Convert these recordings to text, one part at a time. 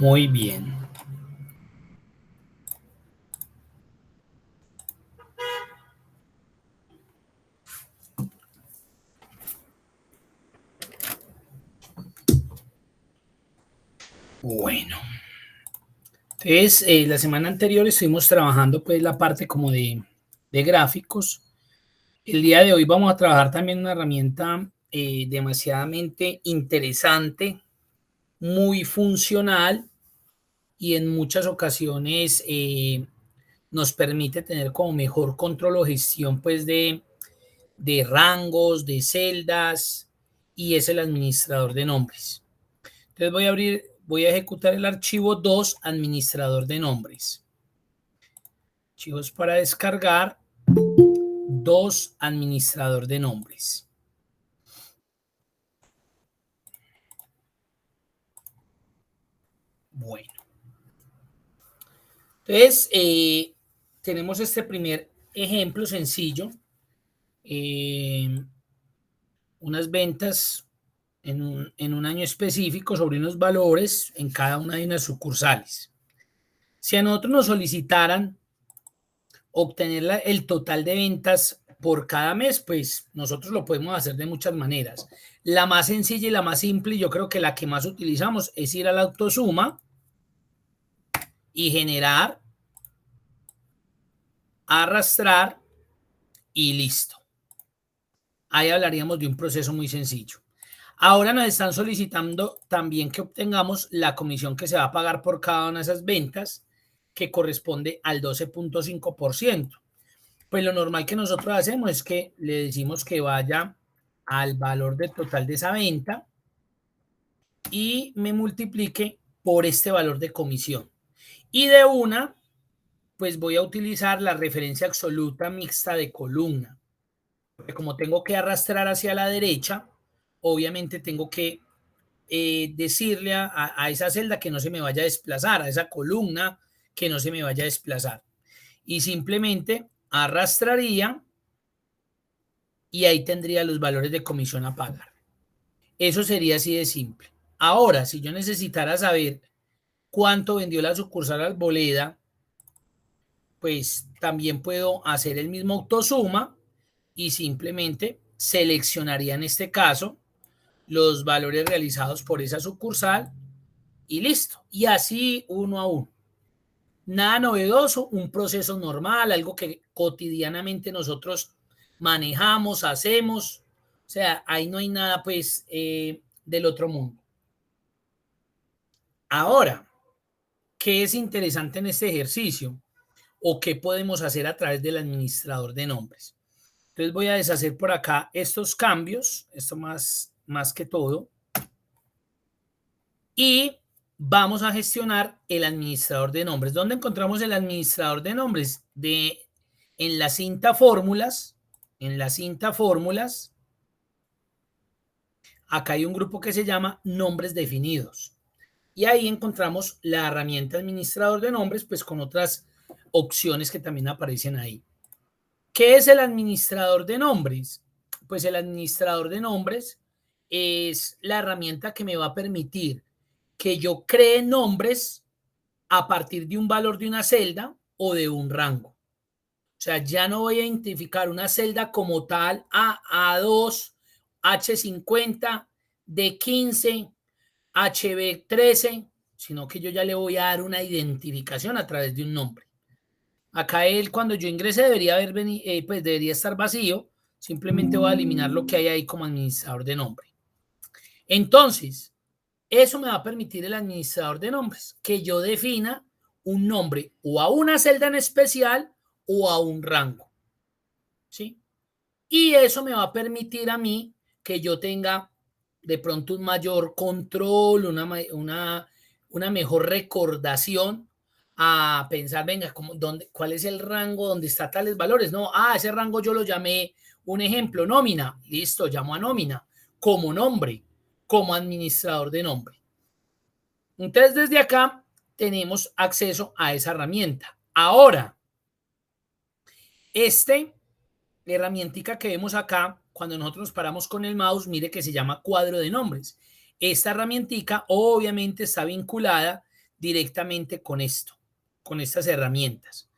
Muy bien. Bueno, entonces la semana anterior estuvimos trabajando pues la parte como de gráficos. El día de hoy vamos a trabajar también una herramienta demasiadamente interesante, muy funcional y en muchas ocasiones nos permite tener como mejor control o gestión pues de rangos, de celdas y es el administrador de nombres. Entonces voy a ejecutar el archivo 2 administrador de nombres. Archivos para descargar 2 administrador de nombres. Bueno, entonces tenemos este primer ejemplo sencillo. Unas ventas en un año específico sobre unos valores en cada una de las sucursales. Si a nosotros nos solicitaran obtener el total de ventas por cada mes, pues nosotros lo podemos hacer de muchas maneras. La más sencilla y la más simple, yo creo que la que más utilizamos es ir a la autosuma y generar, arrastrar y listo. Ahí hablaríamos de un proceso muy sencillo. Ahora nos están solicitando también que obtengamos la comisión que se va a pagar por cada una de esas ventas, que corresponde al 12.5%. Pues lo normal que nosotros hacemos es que le decimos que vaya al valor del total de esa venta y me multiplique por este valor de comisión. Y de una, pues voy a utilizar la referencia absoluta mixta de columna. Porque como tengo que arrastrar hacia la derecha, obviamente tengo que decirle a esa celda que no se me vaya a desplazar, a esa columna que no se me vaya a desplazar. Y simplemente arrastraría y ahí tendría los valores de comisión a pagar. Eso sería así de simple. Ahora, si yo necesitara saber cuánto vendió la sucursal Arboleda, pues también puedo hacer el mismo autosuma y simplemente seleccionaría en este caso los valores realizados por esa sucursal y listo. Y así uno a uno. Nada novedoso, un proceso normal, algo que cotidianamente nosotros manejamos, hacemos. O sea, ahí no hay nada pues del otro mundo. Ahora, ¿qué es interesante en este ejercicio? ¿O qué podemos hacer a través del administrador de nombres? Entonces voy a deshacer por acá estos cambios, esto más que todo, y vamos a gestionar el administrador de nombres. ¿Dónde encontramos el administrador de nombres? En la cinta fórmulas, acá hay un grupo que se llama nombres definidos. Y ahí encontramos la herramienta administrador de nombres, pues con otras opciones que también aparecen ahí. ¿Qué es el administrador de nombres? Pues el administrador de nombres es la herramienta que me va a permitir que yo cree nombres a partir de un valor de una celda o de un rango. O sea, ya no voy a identificar una celda como tal A2, H50, D15, HB13, sino que yo ya le voy a dar una identificación a través de un nombre. Acá él, cuando yo ingrese, pues debería estar vacío. Simplemente voy a eliminar lo que hay ahí como administrador de nombre. Entonces, eso me va a permitir el administrador de nombres, que yo defina un nombre o a una celda en especial o a un rango. ¿Sí? Y eso me va a permitir a mí que yo tenga de pronto un mayor control, una mejor recordación a pensar, venga, ¿cuál es el rango donde está tales valores? No, ese rango yo lo llamé, un ejemplo, nómina. Listo, llamo a nómina como nombre, como administrador de nombre. Entonces, desde acá tenemos acceso a esa herramienta. Ahora, la herramientica que vemos acá, cuando nosotros nos paramos con el mouse, mire que se llama cuadro de nombres. Esta herramientica obviamente está vinculada directamente con esto, con estas herramientas.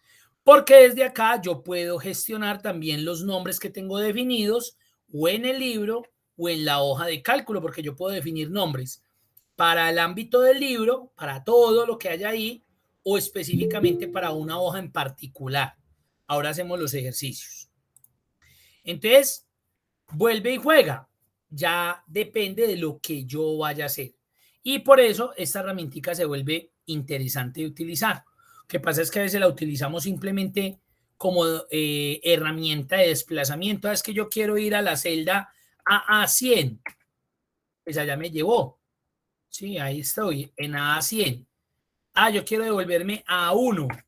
Porque desde acá yo puedo gestionar también los nombres que tengo definidos o en el libro o en la hoja de cálculo, porque yo puedo definir nombres para el ámbito del libro, para todo lo que haya ahí, o específicamente para una hoja en particular. Ahora hacemos los ejercicios. Entonces, vuelve y juega. Ya depende de lo que yo vaya a hacer. Y por eso esta herramientica se vuelve interesante de utilizar. Lo que pasa es que a veces la utilizamos simplemente como herramienta de desplazamiento. Es que yo quiero ir a la celda AA100. Pues allá me llevó. Sí, ahí estoy, en AA100. Yo quiero devolverme a A1.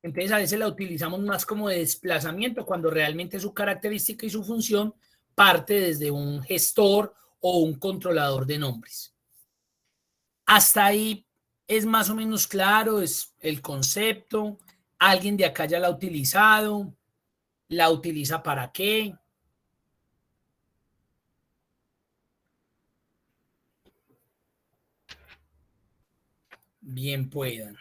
Entonces a veces la utilizamos más como de desplazamiento cuando realmente su característica y su función parte desde un gestor o un controlador de nombres. Hasta ahí es más o menos claro, es el concepto. Alguien de acá ya la ha utilizado. ¿La utiliza para qué? Bien puedan.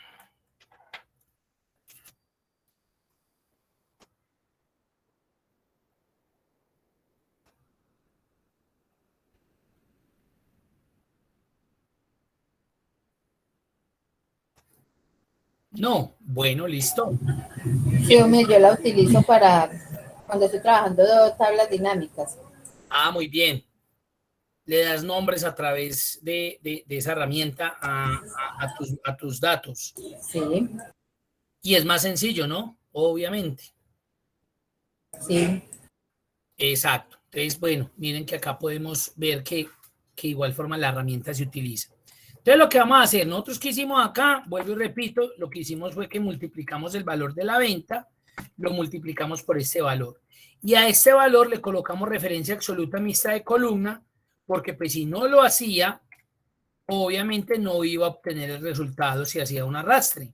No, bueno, listo. Sí, hombre, yo la utilizo para cuando estoy trabajando tablas dinámicas. Muy bien. Le das nombres a través de esa herramienta a tus datos. Sí, Y es más sencillo, ¿no? Obviamente. sí. Exacto. Entonces, bueno, miren que acá podemos ver que igual forma la herramienta se utiliza. Entonces, lo que vamos a hacer, nosotros que hicimos acá, vuelvo y repito, lo que hicimos fue que multiplicamos el valor de la venta, lo multiplicamos por este valor. Y a este valor le colocamos referencia absoluta mixta de columna, porque pues si no lo hacía, obviamente no iba a obtener el resultado si hacía un arrastre.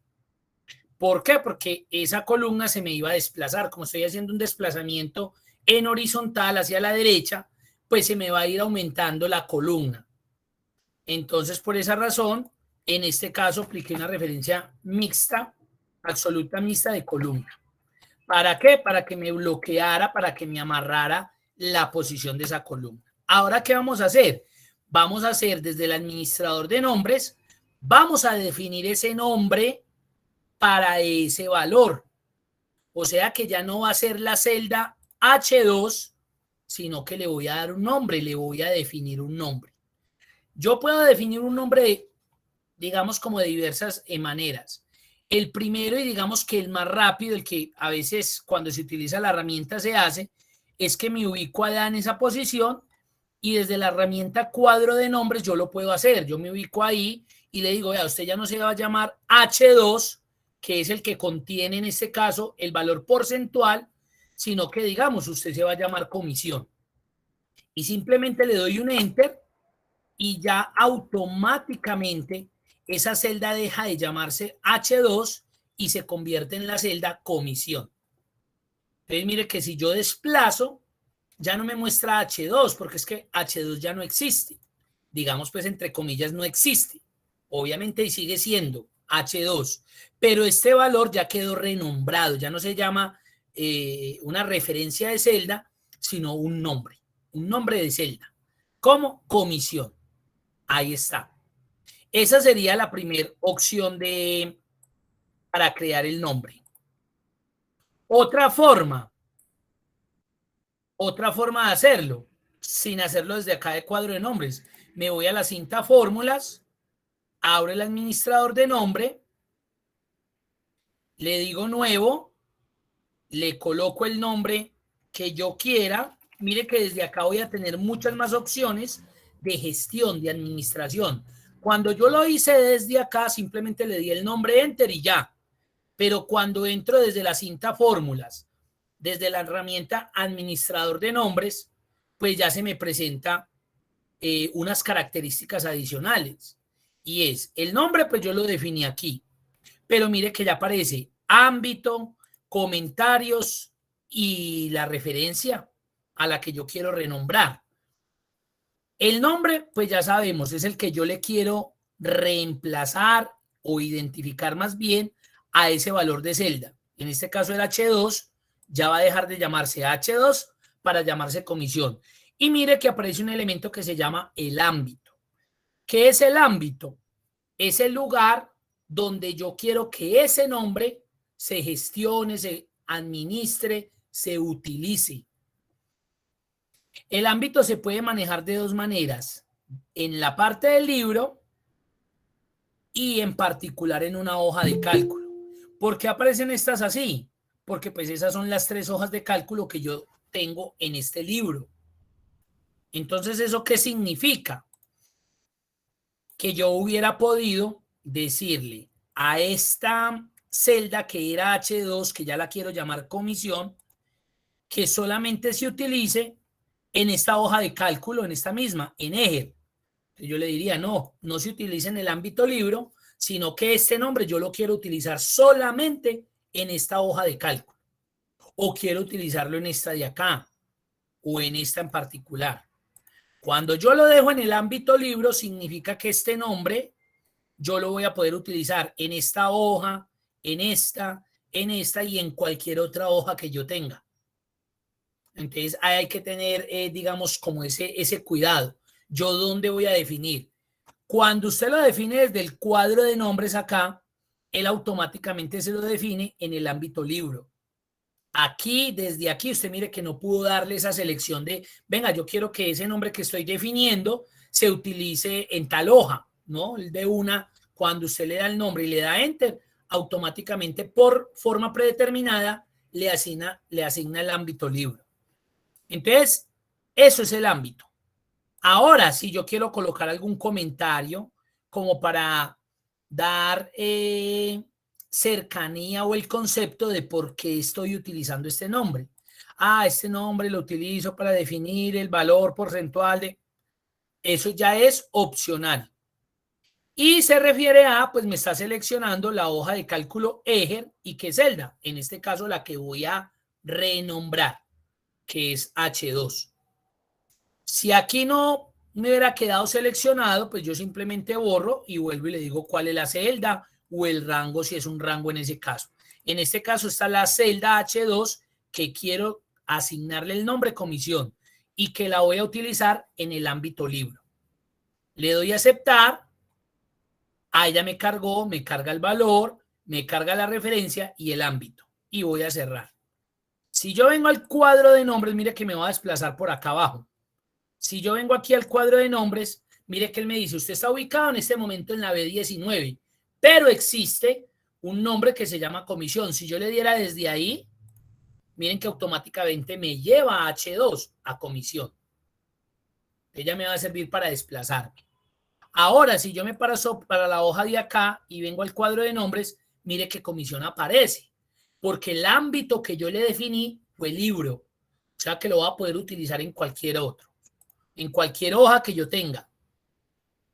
¿Por qué? Porque esa columna se me iba a desplazar. Como estoy haciendo un desplazamiento en horizontal hacia la derecha, pues se me va a ir aumentando la columna. Entonces, por esa razón, en este caso apliqué una referencia mixta, absoluta mixta de columna. ¿Para qué? Para que me bloqueara, para que me amarrara la posición de esa columna. Ahora, ¿qué vamos a hacer? Vamos a hacer desde el administrador de nombres, vamos a definir ese nombre para ese valor. O sea que ya no va a ser la celda H2, sino que le voy a dar un nombre, le voy a definir un nombre. Yo puedo definir un nombre, digamos, como de diversas maneras. El primero, y digamos que el más rápido, el que a veces cuando se utiliza la herramienta se hace, es que me ubico allá en esa posición y desde la herramienta cuadro de nombres yo lo puedo hacer. Yo me ubico ahí y le digo, vea, usted ya no se va a llamar H2, que es el que contiene en este caso el valor porcentual, sino que digamos, usted se va a llamar comisión. Y simplemente le doy un enter y ya automáticamente esa celda deja de llamarse H2 y se convierte en la celda comisión. Entonces mire que si yo desplazo, ya no me muestra H2 porque es que H2 ya no existe. Digamos pues entre comillas no existe. Obviamente sigue siendo H2, pero este valor ya quedó renombrado, ya no se llama una referencia de celda, sino un nombre de celda, como comisión. Ahí está. Esa sería la primera opción para crear el nombre. Otra forma de hacerlo, sin hacerlo desde acá de cuadro de nombres. Me voy a la cinta fórmulas, abro el administrador de nombre, le digo nuevo, le coloco el nombre que yo quiera. Mire que desde acá voy a tener muchas más opciones de gestión, de administración. Cuando yo lo hice desde acá, simplemente le di el nombre enter y ya. Pero cuando entro desde la cinta fórmulas, desde la herramienta administrador de nombres, pues ya se me presenta unas características adicionales. Y es, el nombre pues yo lo definí aquí, pero mire que ya aparece ámbito, comentarios y la referencia a la que yo quiero renombrar. El nombre, pues ya sabemos, es el que yo le quiero reemplazar o identificar más bien a ese valor de celda. En este caso el H2 ya va a dejar de llamarse H2 para llamarse comisión. Y mire que aparece un elemento que se llama el ámbito. ¿Qué es el ámbito? Es el lugar donde yo quiero que ese nombre se gestione, se administre, se utilice. El ámbito se puede manejar de dos maneras, en la parte del libro y en particular en una hoja de cálculo. ¿Por qué aparecen estas así? Porque pues esas son las 3 hojas de cálculo que yo tengo en este libro. Entonces, ¿eso qué significa? Que yo hubiera podido decirle a esta celda que era H2, que ya la quiero llamar comisión, que solamente se utilice en esta hoja de cálculo, en esta misma, en Ejer. Yo le diría, no, no se utiliza en el ámbito libro, sino que este nombre yo lo quiero utilizar solamente en esta hoja de cálculo. O quiero utilizarlo en esta de acá, o en esta en particular. Cuando yo lo dejo en el ámbito libro, significa que este nombre yo lo voy a poder utilizar en esta hoja, en esta y en cualquier otra hoja que yo tenga. Entonces hay que tener, digamos, como ese cuidado. ¿Yo dónde voy a definir? Cuando usted lo define desde el cuadro de nombres acá, él automáticamente se lo define en el ámbito libro. Aquí, desde aquí, usted mire que no pudo darle esa selección de, venga, yo quiero que ese nombre que estoy definiendo se utilice en tal hoja, ¿no? El de una, cuando usted le da el nombre y le da enter, automáticamente por forma predeterminada le asigna el ámbito libro. Entonces, eso es el ámbito. Ahora, si yo quiero colocar algún comentario como para dar cercanía o el concepto de por qué estoy utilizando este nombre. Este nombre lo utilizo para definir el valor porcentual de... Eso ya es opcional. Y se refiere a, pues me está seleccionando la hoja de cálculo Ejer y qué celda. En este caso, la que voy a renombrar, que es H2. Si aquí no me hubiera quedado seleccionado, pues yo simplemente borro y vuelvo y le digo cuál es la celda o el rango, si es un rango en ese caso. En este caso está la celda H2 que quiero asignarle el nombre comisión y que la voy a utilizar en el ámbito libro. Le doy a aceptar, ahí ya me cargó, me carga el valor, me carga la referencia y el ámbito y voy a cerrar. Si yo vengo al cuadro de nombres, mire que me va a desplazar por acá abajo. Si yo vengo aquí al cuadro de nombres, mire que él me dice, usted está ubicado en este momento en la B19, pero existe un nombre que se llama comisión. Si yo le diera desde ahí, miren que automáticamente me lleva a H2, a comisión. Ella me va a servir para desplazarme. Ahora, si yo me paso para la hoja de acá y vengo al cuadro de nombres, mire que comisión aparece, porque el ámbito que yo le definí fue libro, o sea que lo va a poder utilizar en cualquier otro, en cualquier hoja que yo tenga.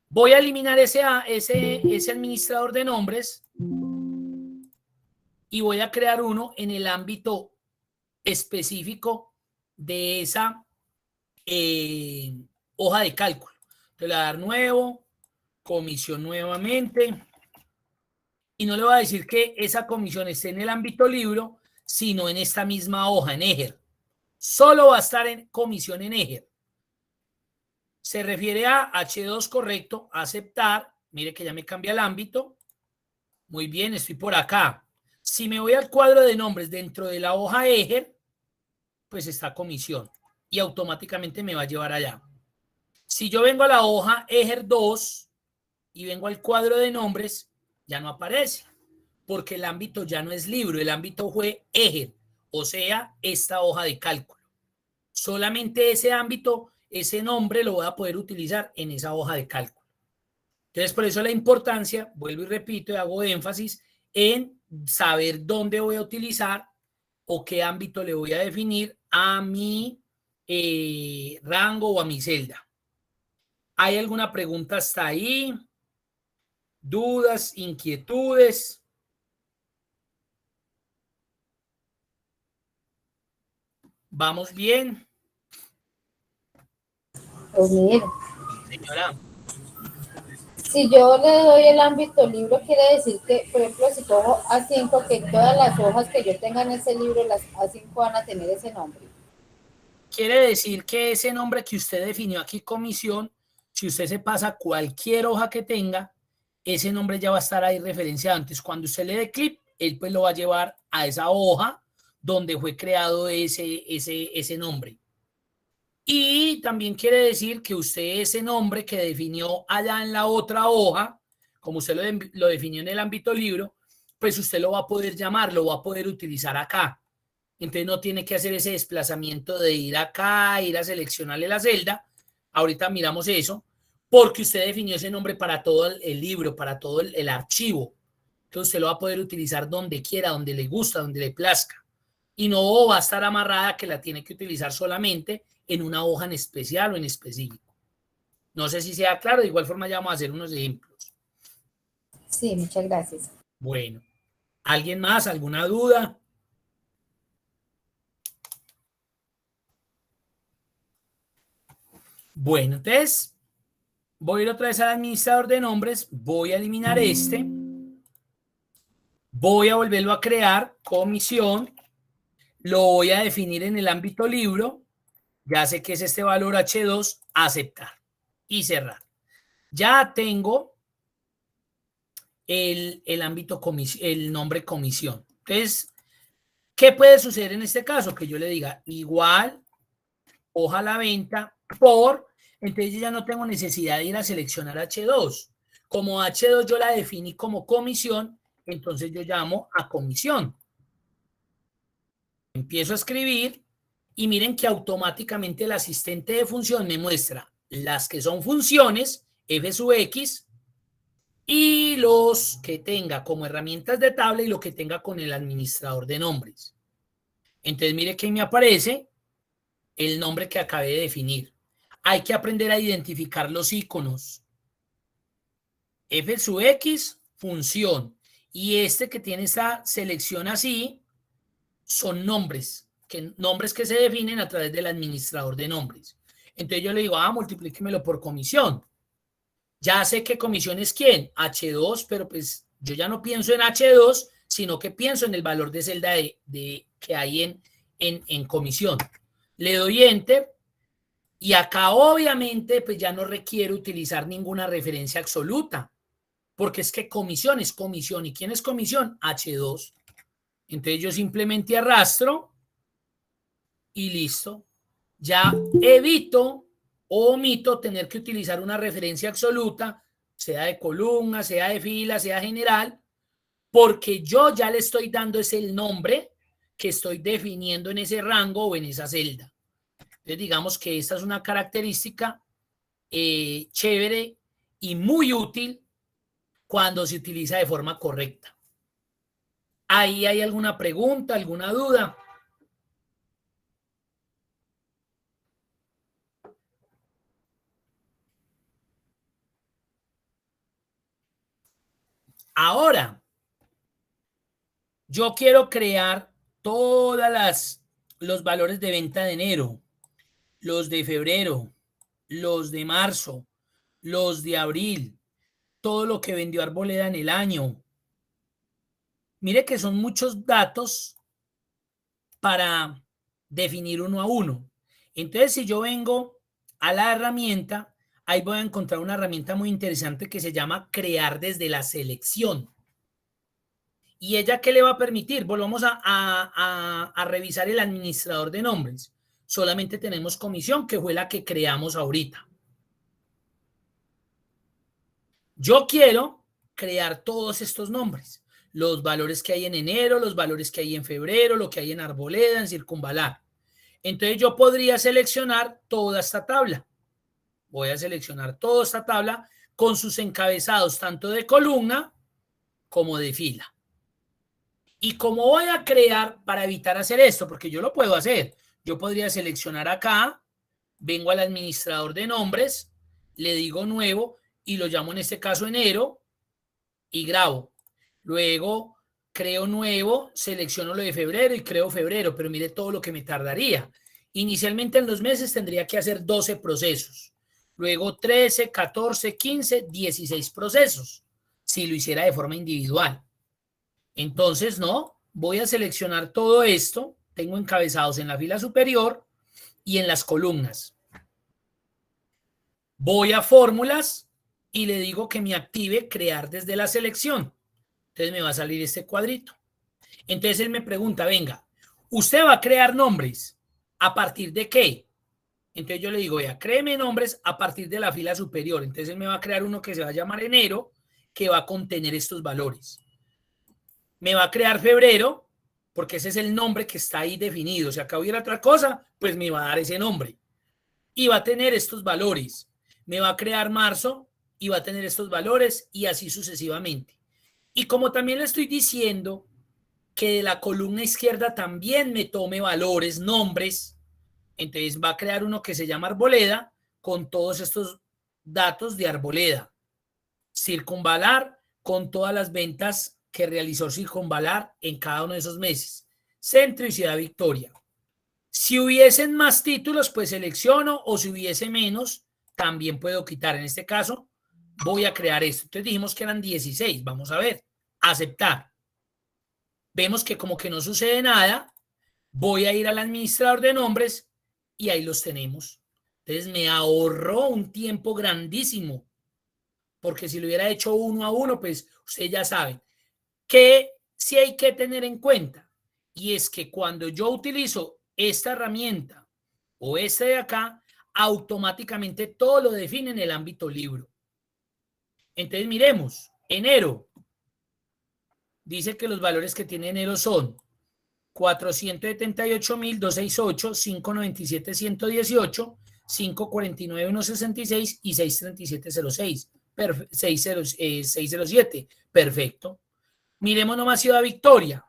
Voy a eliminar ese administrador de nombres y voy a crear uno en el ámbito específico de esa hoja de cálculo. Le voy a dar nuevo, comisión nuevamente, y no le voy a decir que esa comisión esté en el ámbito libro, sino en esta misma hoja, en Ejer. Solo va a estar en comisión en Ejer. Se refiere a H2, correcto, aceptar. Mire que ya me cambia el ámbito. Muy bien, estoy por acá. Si me voy al cuadro de nombres dentro de la hoja Ejer, pues está comisión y automáticamente me va a llevar allá. Si yo vengo a la hoja Ejer 2 y vengo al cuadro de nombres, ya no aparece, porque el ámbito ya no es libro, el ámbito fue Ejer, o sea, esta hoja de cálculo. Solamente ese ámbito, ese nombre lo voy a poder utilizar en esa hoja de cálculo. Entonces, por eso la importancia, vuelvo y repito y hago énfasis en saber dónde voy a utilizar o qué ámbito le voy a definir a mi rango o a mi celda. ¿Hay alguna pregunta hasta ahí? ¿Dudas, inquietudes? ¿Vamos bien? Pues mire, Señora. Si yo le doy el ámbito libro, quiere decir que, por ejemplo, si cojo A5, que todas las hojas que yo tenga en ese libro, las A5 van a tener ese nombre. Quiere decir que ese nombre que usted definió aquí, comisión, si usted se pasa cualquier hoja que tenga, ese nombre ya va a estar ahí referenciado. Entonces, cuando usted le dé clic, él pues lo va a llevar a esa hoja donde fue creado ese nombre. Y también quiere decir que usted ese nombre que definió allá en la otra hoja, como usted lo definió en el ámbito libro, pues usted lo va a poder llamar, lo va a poder utilizar acá. Entonces no tiene que hacer ese desplazamiento de ir acá, ir a seleccionarle la celda. Ahorita miramos eso, porque usted definió ese nombre para todo el libro, para todo el archivo. Entonces usted lo va a poder utilizar donde quiera, donde le gusta, donde le plazca. Y no va a estar amarrada que la tiene que utilizar solamente en una hoja en especial o en específico. No sé si sea claro, de igual forma ya vamos a hacer unos ejemplos. Sí, muchas gracias. Bueno, ¿alguien más? ¿Alguna duda? Bueno, entonces voy a ir otra vez al administrador de nombres, voy a eliminar este, voy a volverlo a crear, comisión, lo voy a definir en el ámbito libro, ya sé que es este valor H2, aceptar y cerrar. Ya tengo el ámbito comisión, el nombre comisión. Entonces, ¿qué puede suceder en este caso? Que yo le diga igual, hoja a la venta, por, entonces yo ya no tengo necesidad de ir a seleccionar H2. Como H2 yo la definí como comisión, entonces yo llamo a comisión. Empiezo a escribir y miren que automáticamente el asistente de función me muestra las que son funciones, f sub x, y los que tenga como herramientas de tabla y lo que tenga con el administrador de nombres. Entonces mire que me aparece el nombre que acabé de definir. Hay que aprender a identificar los iconos. F sub X, función. Y este que tiene esta selección así, son nombres que se definen a través del administrador de nombres. Entonces yo le digo, multiplíquemelo por comisión. Ya sé que comisión es quién, H2, pero pues yo ya no pienso en H2, sino que pienso en el valor de celda que hay en comisión. Le doy enter y acá obviamente pues ya no requiero utilizar ninguna referencia absoluta, porque es que comisión es comisión. ¿Y quién es comisión? H2. Entonces yo simplemente arrastro y listo. Ya evito o omito tener que utilizar una referencia absoluta, sea de columna, sea de fila, sea general, porque yo ya le estoy dando ese el nombre que estoy definiendo en ese rango o en esa celda. Entonces digamos que esta es una característica chévere y muy útil cuando se utiliza de forma correcta. ¿Ahí hay alguna pregunta, alguna duda? Ahora, yo quiero crear todas los valores de venta de enero, los de febrero, los de marzo, los de abril, todo lo que vendió Arboleda en el año. Mire que son muchos datos para definir uno a uno. Entonces, si yo vengo a la herramienta, ahí voy a encontrar una herramienta muy interesante que se llama crear desde la selección. ¿Y ella qué le va a permitir? Volvamos a revisar el administrador de nombres. Solamente tenemos comisión, que fue la que creamos ahorita. Yo quiero crear todos estos nombres. Los valores que hay en enero, los valores que hay en febrero, lo que hay en Arboleda, en Circunvalar. Entonces yo podría seleccionar toda esta tabla. Voy a seleccionar toda esta tabla con sus encabezados tanto de columna como de fila. Y como voy a crear para evitar hacer esto, porque yo lo puedo hacer, yo podría seleccionar acá, vengo al administrador de nombres, le digo nuevo y lo llamo en este caso enero y grabo. Luego creo nuevo, selecciono lo de febrero y creo febrero, pero mire todo lo que me tardaría. Inicialmente en los meses tendría que hacer 12 procesos. luego 13, 14, 15, 16 procesos, si lo hiciera de forma individual. Entonces, no, voy a seleccionar todo esto, tengo encabezados en la fila superior y en las columnas. Voy a fórmulas y le digo que me active crear desde la selección. Entonces me va a salir este cuadrito. Entonces él me pregunta, venga, ¿usted va a crear nombres a partir de qué? Entonces yo le digo, vea, créeme nombres a partir de la fila superior. Entonces él me va a crear uno que se va a llamar enero, que va a contener estos valores. Me va a crear febrero, porque ese es el nombre que está ahí definido. Si acá hubiera otra cosa, pues me va a dar ese nombre. Y va a tener estos valores. Me va a crear marzo y va a tener estos valores y así sucesivamente. Y como también le estoy diciendo que de la columna izquierda también me tome valores, nombres, entonces va a crear uno que se llama arboleda con todos estos datos de arboleda. Circunvalar con todas las ventas que realizó Circunvalar en cada uno de esos meses. Centro y Ciudad Victoria. Si hubiesen más títulos, pues selecciono, o si hubiese menos, también puedo quitar. En este caso, voy a crear esto. Entonces dijimos que eran 16. Vamos a ver. Aceptar. Vemos que como que no sucede nada. Voy a ir al administrador de nombres y ahí los tenemos. Entonces me ahorró un tiempo grandísimo. Porque si lo hubiera hecho uno a uno, pues ustedes ya saben que sí hay que tener en cuenta. Y es que cuando yo utilizo esta herramienta o esta de acá, automáticamente todo lo define en el ámbito libro. Entonces miremos, enero. Dice que los valores que tiene enero son 478.268, 597.118, 549.166 y 637.06. 607. Perfecto. Miremos nomás Ciudad Victoria.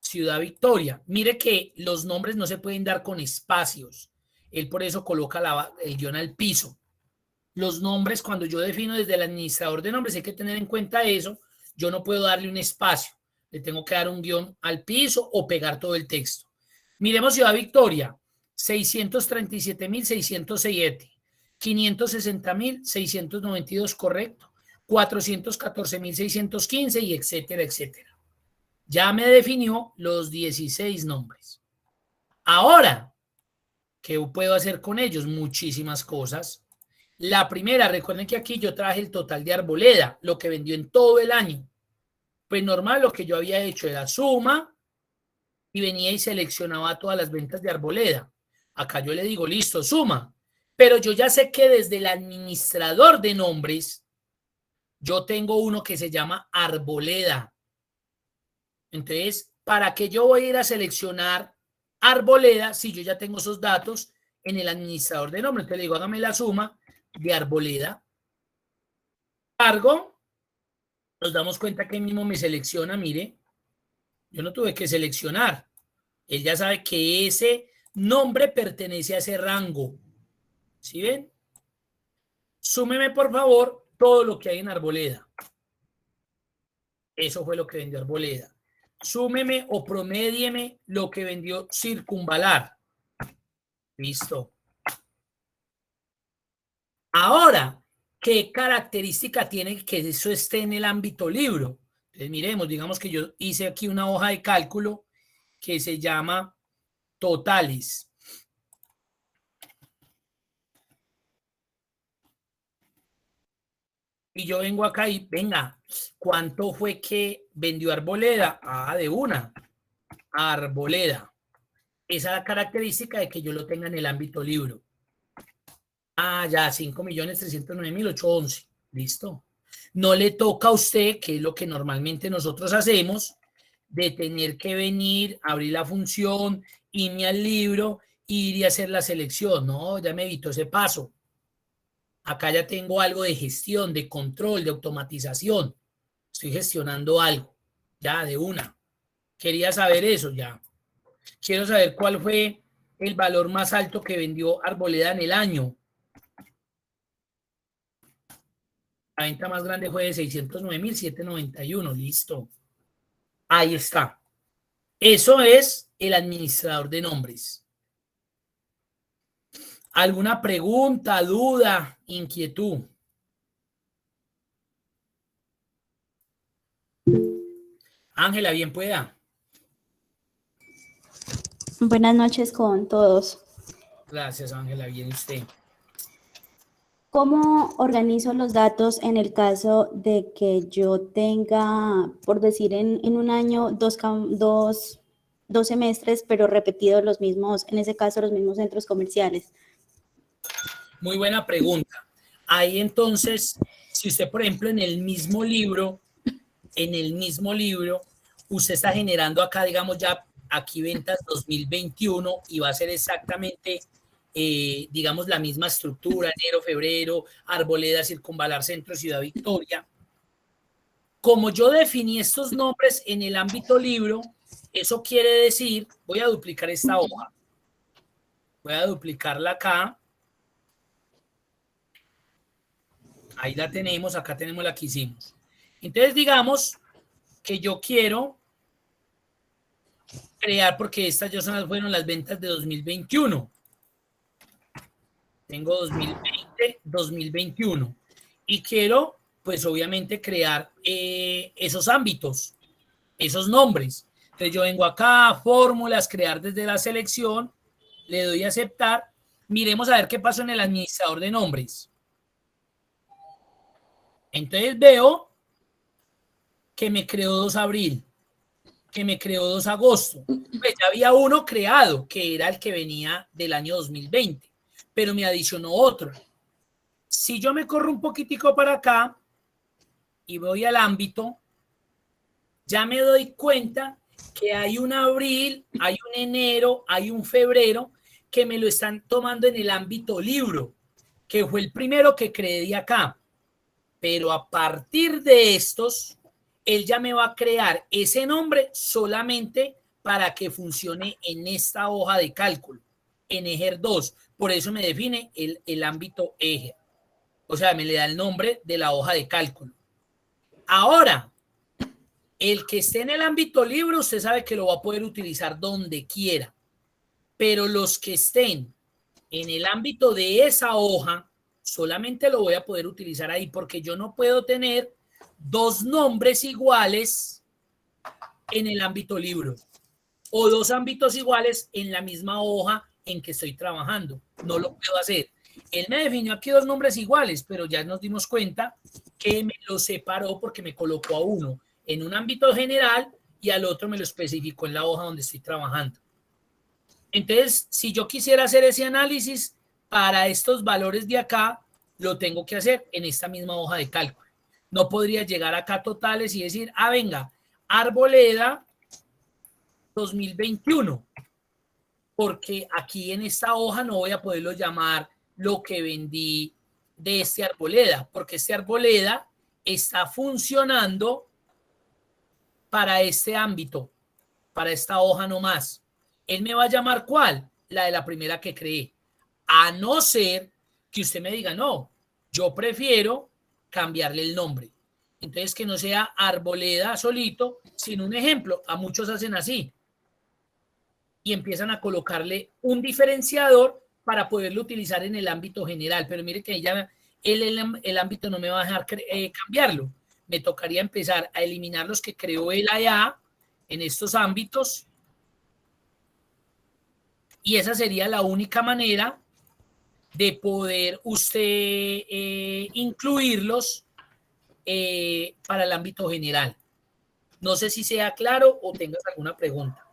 Ciudad Victoria. Mire que los nombres no se pueden dar con espacios. Él por eso coloca el guión al piso. Los nombres, cuando yo defino desde el administrador de nombres, hay que tener en cuenta eso. Yo no puedo darle un espacio. Le tengo que dar un guión al piso o pegar todo el texto. Miremos Ciudad Victoria. 637.607. 560.692, correcto. 414.615 y etcétera, etcétera. Ya me definió los 16 nombres. Ahora, ¿qué puedo hacer con ellos? Muchísimas cosas. La primera, recuerden que aquí yo traje el total de arboleda, lo que vendió en todo el año. Pues normal, lo que yo había hecho era suma y venía y seleccionaba todas las ventas de arboleda. Acá yo le digo, listo, suma. Pero yo ya sé que desde el administrador de nombres, yo tengo uno que se llama arboleda. Entonces, ¿para qué yo voy a ir a seleccionar arboleda si yo ya tengo esos datos en el administrador de nombres? Entonces le digo, hágame la suma de arboleda. Cargo, nos damos cuenta que mismo me selecciona, mire, yo no tuve que seleccionar. Él ya sabe que ese nombre pertenece a ese rango. ¿Sí ven? Súmeme, por favor, todo lo que hay en arboleda. Eso fue lo que vendió arboleda. Súmeme o promedieme lo que vendió Circunvalar. Listo. Ahora, ¿qué característica tiene que eso esté en el ámbito libro? Entonces, miremos, digamos que yo hice aquí una hoja de cálculo que se llama totales. Y yo vengo acá y, venga, ¿cuánto fue que vendió Arboleda? Ah, de una. Arboleda. Esa es la característica de que yo lo tenga en el ámbito libro. Ah, ya, 5.309.811. Listo. No le toca a usted, que es lo que normalmente nosotros hacemos, de tener que venir, abrir la función, irme al libro, ir y hacer la selección. No, ya me evito ese paso. Acá ya tengo algo de gestión, de control, de automatización. Estoy gestionando algo, ya de una. Quería saber eso ya. Quiero saber cuál fue el valor más alto que vendió Arboleda en el año. La venta más grande fue de 609.791. Listo. Ahí está. Eso es el administrador de nombres. ¿Alguna pregunta, duda, inquietud? Ángela, bien pueda. Buenas noches con todos. Gracias, Ángela, bien usted. ¿Cómo organizo los datos en el caso de que yo tenga, por decir, en un año dos semestres, pero repetidos los mismos, en ese caso los mismos centros comerciales? Muy buena pregunta. Ahí entonces, si usted, por ejemplo, en el mismo libro, usted está generando acá, digamos, ya aquí ventas 2021 y va a ser exactamente, digamos, la misma estructura, enero, febrero, Arboleda, Circunvalar Centro, Ciudad Victoria. Como yo definí estos nombres en el ámbito libro, eso quiere decir, voy a duplicar esta hoja, voy a duplicarla acá. Ahí la tenemos, acá tenemos la que hicimos. Entonces, digamos que yo quiero crear, porque estas ya fueron las ventas de 2021. Tengo 2020, 2021. Y quiero, pues obviamente, crear esos ámbitos, esos nombres. Entonces yo vengo acá, fórmulas, crear desde la selección, le doy a aceptar. Miremos a ver qué pasó en el administrador de nombres. Entonces veo que me creó 2 de abril, que me creó 2 de agosto. Pues ya había uno creado, que era el que venía del año 2020, pero me adicionó otro. Si yo me corro un poquitico para acá y voy al ámbito, ya me doy cuenta que hay un abril, hay un enero, hay un febrero que me lo están tomando en el ámbito libro, que fue el primero que creé de acá. Pero a partir de estos, él ya me va a crear ese nombre solamente para que funcione en esta hoja de cálculo, en EGER 2. Por eso me define el ámbito EGER. O sea, me le da el nombre de la hoja de cálculo. Ahora, el que esté en el ámbito libro, usted sabe que lo va a poder utilizar donde quiera. Pero los que estén en el ámbito de esa hoja, solamente lo voy a poder utilizar ahí, porque yo no puedo tener 2 nombres iguales en el ámbito libro o 2 ámbitos iguales en la misma hoja en que estoy trabajando. No lo puedo hacer. Él me definió aquí 2 nombres iguales, pero ya nos dimos cuenta que me lo separó porque me colocó a uno en un ámbito general y al otro me lo especificó en la hoja donde estoy trabajando. Entonces, si yo quisiera hacer ese análisis para estos valores de acá, lo tengo que hacer en esta misma hoja de cálculo. No podría llegar acá totales y decir, venga, Arboleda 2021, porque aquí en esta hoja no voy a poderlo llamar lo que vendí de este Arboleda, porque este Arboleda está funcionando para este ámbito, para esta hoja nomás. Él me va a llamar ¿cuál? La de la primera que creé. A no ser que usted me diga, no, yo prefiero cambiarle el nombre. Entonces que no sea Arboleda solito, sino un ejemplo. A muchos hacen así. Y empiezan a colocarle un diferenciador para poderlo utilizar en el ámbito general. Pero mire que ya el ámbito no me va a dejar cambiarlo. Me tocaría empezar a eliminar los que creó él allá en estos ámbitos. Y esa sería la única manera de poder usted incluirlos para el ámbito general. No sé si sea claro o tengas alguna pregunta.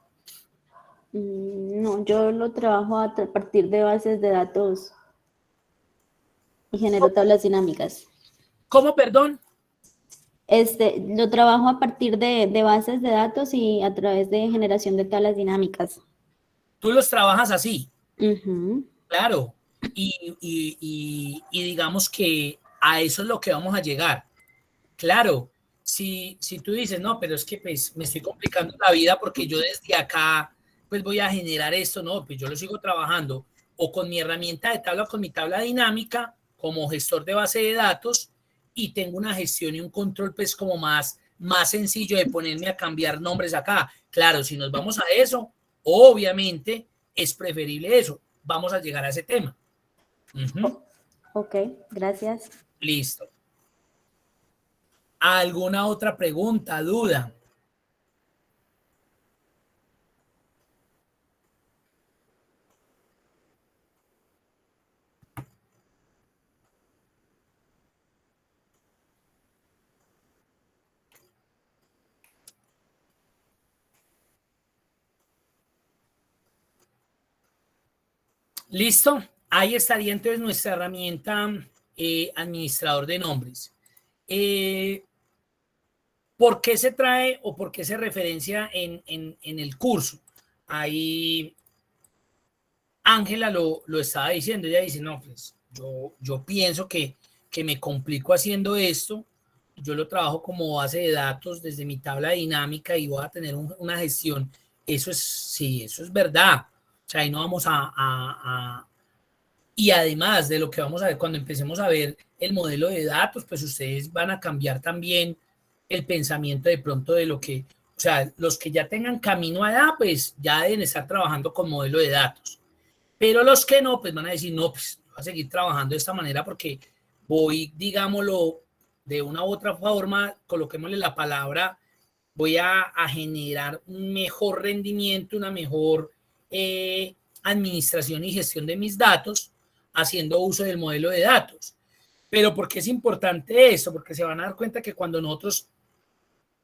No, yo lo trabajo a partir de bases de datos y genero tablas dinámicas. ¿Cómo, perdón? Lo trabajo a partir de bases de datos y a través de generación de tablas dinámicas. Tú los trabajas así. Uh-huh. Claro. Y digamos que a eso es lo que vamos a llegar. Claro, si tú dices, no, pero es que pues me estoy complicando la vida porque yo desde acá pues voy a generar esto, no, pues yo lo sigo trabajando o con mi herramienta de tabla, con mi tabla dinámica como gestor de base de datos y tengo una gestión y un control pues como más sencillo de ponerme a cambiar nombres acá. Claro, si nos vamos a eso, obviamente es preferible eso. Vamos a llegar a ese tema. Ujú. Ok, gracias. Listo. ¿Alguna otra pregunta, duda? Listo. Ahí estaría entonces nuestra herramienta administrador de nombres. Eh, ¿Por qué se trae o por qué se referencia en el curso? Ahí Ángela lo estaba diciendo, ella dice, no, pues yo pienso que me complico haciendo esto, yo lo trabajo como base de datos desde mi tabla dinámica y voy a tener una gestión. Eso es, sí, eso es verdad. O sea, ahí no vamos y además de lo que vamos a ver cuando empecemos a ver el modelo de datos, pues ustedes van a cambiar también el pensamiento de pronto de lo que, o sea, los que ya tengan camino allá, pues ya deben estar trabajando con modelo de datos. Pero los que no, pues van a decir, no, pues voy a seguir trabajando de esta manera porque voy, digámoslo, de una u otra forma, coloquémosle la palabra, voy a generar un mejor rendimiento, una mejor administración y gestión de mis datos haciendo uso del modelo de datos. Pero ¿por qué es importante eso? Porque se van a dar cuenta que cuando nosotros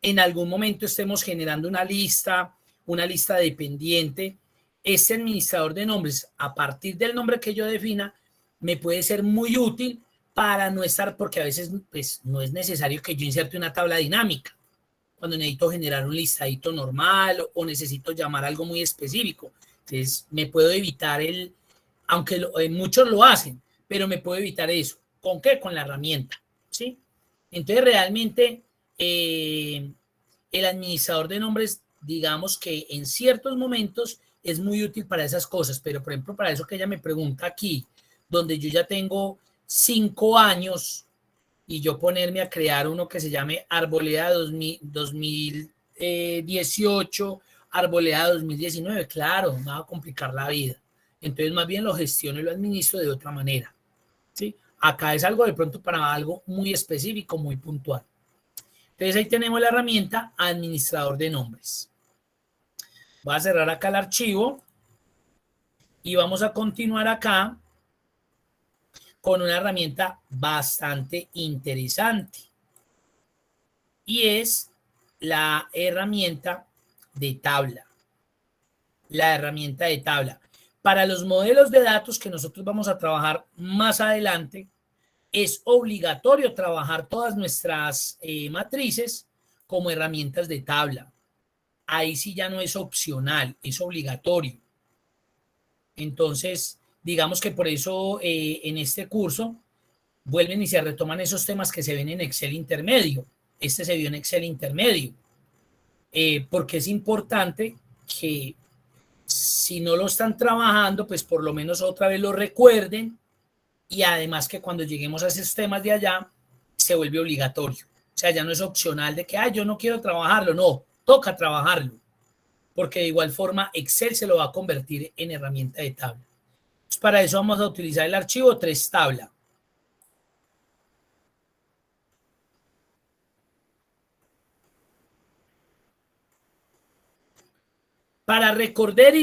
en algún momento estemos generando una lista dependiente, este administrador de nombres, a partir del nombre que yo defina, me puede ser muy útil para no estar, porque a veces pues, no es necesario que yo inserte una tabla dinámica, cuando necesito generar un listadito normal o necesito llamar algo muy específico. Entonces, me puedo evitar aunque muchos lo hacen, pero me puedo evitar eso. ¿Con qué? Con la herramienta, ¿sí? Entonces, realmente, el administrador de nombres, digamos que en ciertos momentos es muy útil para esas cosas, pero por ejemplo, para eso que ella me pregunta aquí, donde yo ya tengo 5 años y yo ponerme a crear uno que se llame Arboleda 2018, Arboleda 2019, claro, me va a complicar la vida. Entonces, más bien lo gestiono y lo administro de otra manera, ¿sí? Acá es algo de pronto para algo muy específico, muy puntual. Entonces, ahí tenemos la herramienta administrador de nombres. Voy a cerrar acá el archivo y vamos a continuar acá con una herramienta bastante interesante y es la herramienta de tabla. La herramienta de tabla. Para los modelos de datos que nosotros vamos a trabajar más adelante, es obligatorio trabajar todas nuestras matrices como herramientas de tabla. Ahí sí ya no es opcional, es obligatorio. Entonces, digamos que por eso en este curso vuelven y se retoman esos temas que se ven en Excel intermedio. Este se vio en Excel intermedio. Porque es importante que si no lo están trabajando, pues por lo menos otra vez lo recuerden y además que cuando lleguemos a esos temas de allá, se vuelve obligatorio. O sea, ya no es opcional de que, yo no quiero trabajarlo, no, toca trabajarlo, porque de igual forma Excel se lo va a convertir en herramienta de tabla. Entonces, para eso vamos a utilizar el archivo 3 tabla. Para recordar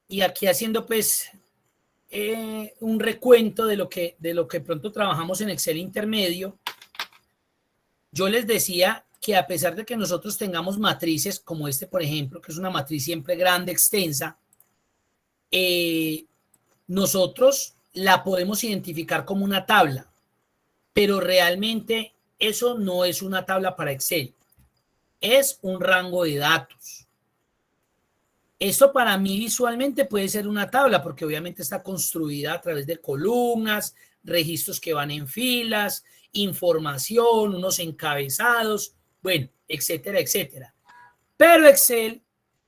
y aquí haciendo pues un recuento de lo que pronto trabajamos en Excel intermedio, yo les decía que a pesar de que nosotros tengamos matrices como este, por ejemplo, que es una matriz siempre grande, extensa, nosotros la podemos identificar como una tabla, pero realmente eso no es una tabla para Excel, es un rango de datos. Esto para mí visualmente puede ser una tabla porque obviamente está construida a través de columnas, registros que van en filas, información, unos encabezados, bueno, etcétera, etcétera. Pero Excel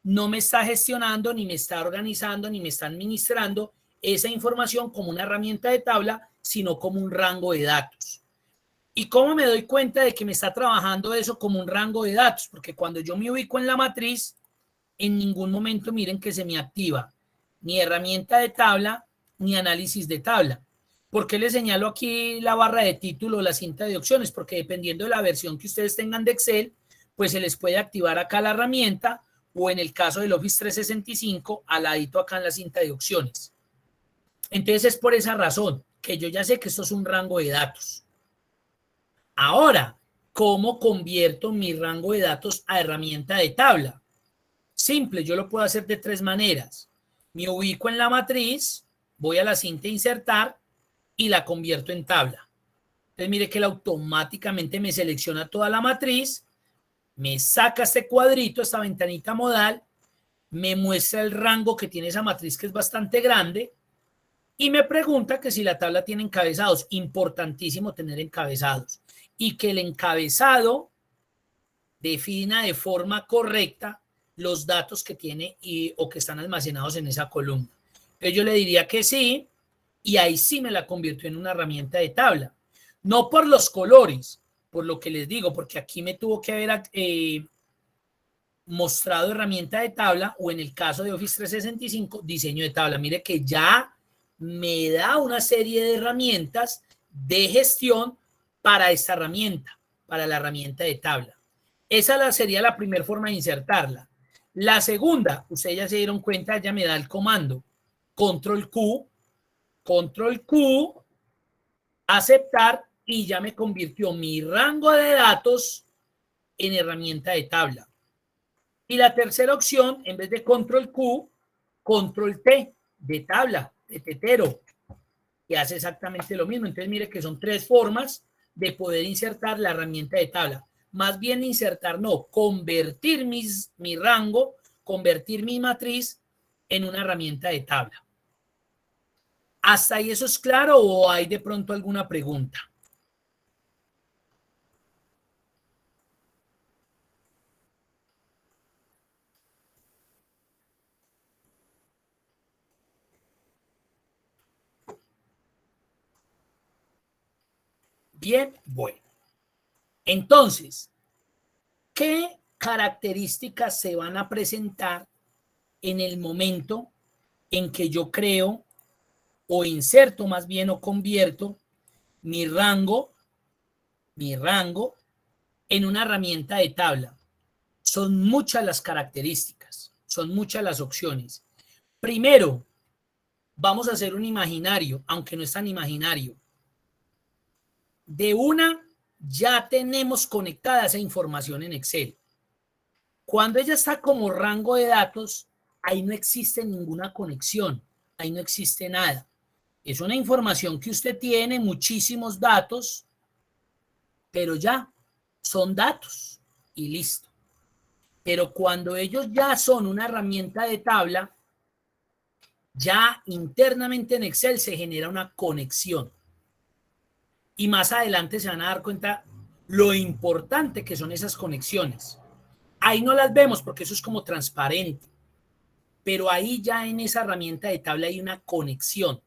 no me está gestionando, ni me está organizando, ni me está administrando esa información como una herramienta de tabla, sino como un rango de datos. ¿Y cómo me doy cuenta de que me está trabajando eso como un rango de datos? Porque cuando yo me ubico en la matriz, en ningún momento miren que se me activa ni herramienta de tabla ni análisis de tabla. ¿Por qué les señalo aquí la barra de título, la cinta de opciones? Porque dependiendo de la versión que ustedes tengan de Excel, pues se les puede activar acá la herramienta o en el caso del Office 365, al ladito acá en la cinta de opciones. Entonces es por esa razón que yo ya sé que esto es un rango de datos. Ahora, ¿cómo convierto mi rango de datos a herramienta de tabla? Simple, yo lo puedo hacer de tres maneras. Me ubico en la matriz, voy a la cinta insertar y la convierto en tabla. Entonces mire que él automáticamente me selecciona toda la matriz, me saca este cuadrito, esta ventanita modal, me muestra el rango que tiene esa matriz que es bastante grande y me pregunta que si la tabla tiene encabezados. Importantísimo tener encabezados y que el encabezado defina de forma correcta los datos que tiene o que están almacenados en esa columna. Entonces yo le diría que sí y ahí sí me la convirtió en una herramienta de tabla. No por los colores, por lo que les digo, porque aquí me tuvo que haber mostrado herramienta de tabla o en el caso de Office 365, diseño de tabla. Mire que ya me da una serie de herramientas de gestión para esta herramienta, para la herramienta de tabla. Esa sería la primera forma de insertarla. La segunda, ustedes ya se dieron cuenta, ya me da el comando Control Q, aceptar y ya me convirtió mi rango de datos en herramienta de tabla. Y la tercera opción, en vez de Control Q, Control T de tabla, de tetero, que hace exactamente lo mismo. Entonces mire que son tres formas de poder insertar la herramienta de tabla. Más bien insertar, no, convertir mi rango, convertir mi matriz en una herramienta de tabla. ¿Hasta ahí eso es claro o hay de pronto alguna pregunta? Bien, bueno. Entonces, ¿qué características se van a presentar en el momento en que yo creo o inserto más bien o convierto mi rango en una herramienta de tabla? Son muchas las características, son muchas las opciones. Primero, vamos a hacer un imaginario, aunque no es tan imaginario. De una, ya tenemos conectada esa información en Excel. Cuando ella está como rango de datos, ahí no existe ninguna conexión, ahí no existe nada. Es una información que usted tiene, muchísimos datos, pero ya son datos y listo. Pero cuando ellos ya son una herramienta de tabla, ya internamente en Excel se genera una conexión. Y más adelante se van a dar cuenta lo importante que son esas conexiones. Ahí no las vemos porque eso es como transparente, pero ahí ya en esa herramienta de tabla hay una conexión.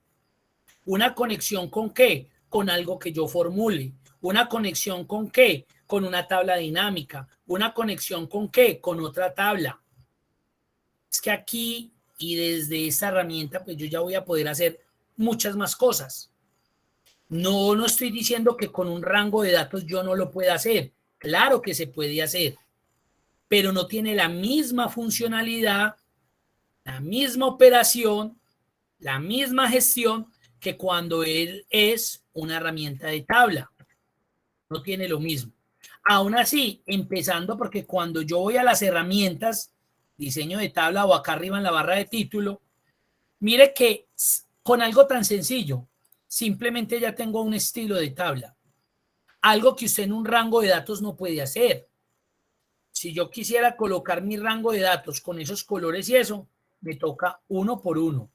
¿Una conexión con qué? Con algo que yo formule. ¿Una conexión con qué? Con una tabla dinámica. ¿Una conexión con qué? Con otra tabla. Es que aquí y desde esta herramienta pues yo ya voy a poder hacer muchas más cosas. No estoy diciendo que con un rango de datos yo no lo pueda hacer. Claro que se puede hacer, pero no tiene la misma funcionalidad, la misma operación, la misma gestión que cuando él es una herramienta de tabla. No tiene lo mismo. Aún así, empezando porque cuando yo voy a las herramientas, diseño de tabla o acá arriba en la barra de título, mire que con algo tan sencillo, simplemente ya tengo un estilo de tabla. Algo que usted en un rango de datos no puede hacer. Si yo quisiera colocar mi rango de datos con esos colores y eso, me toca uno por uno.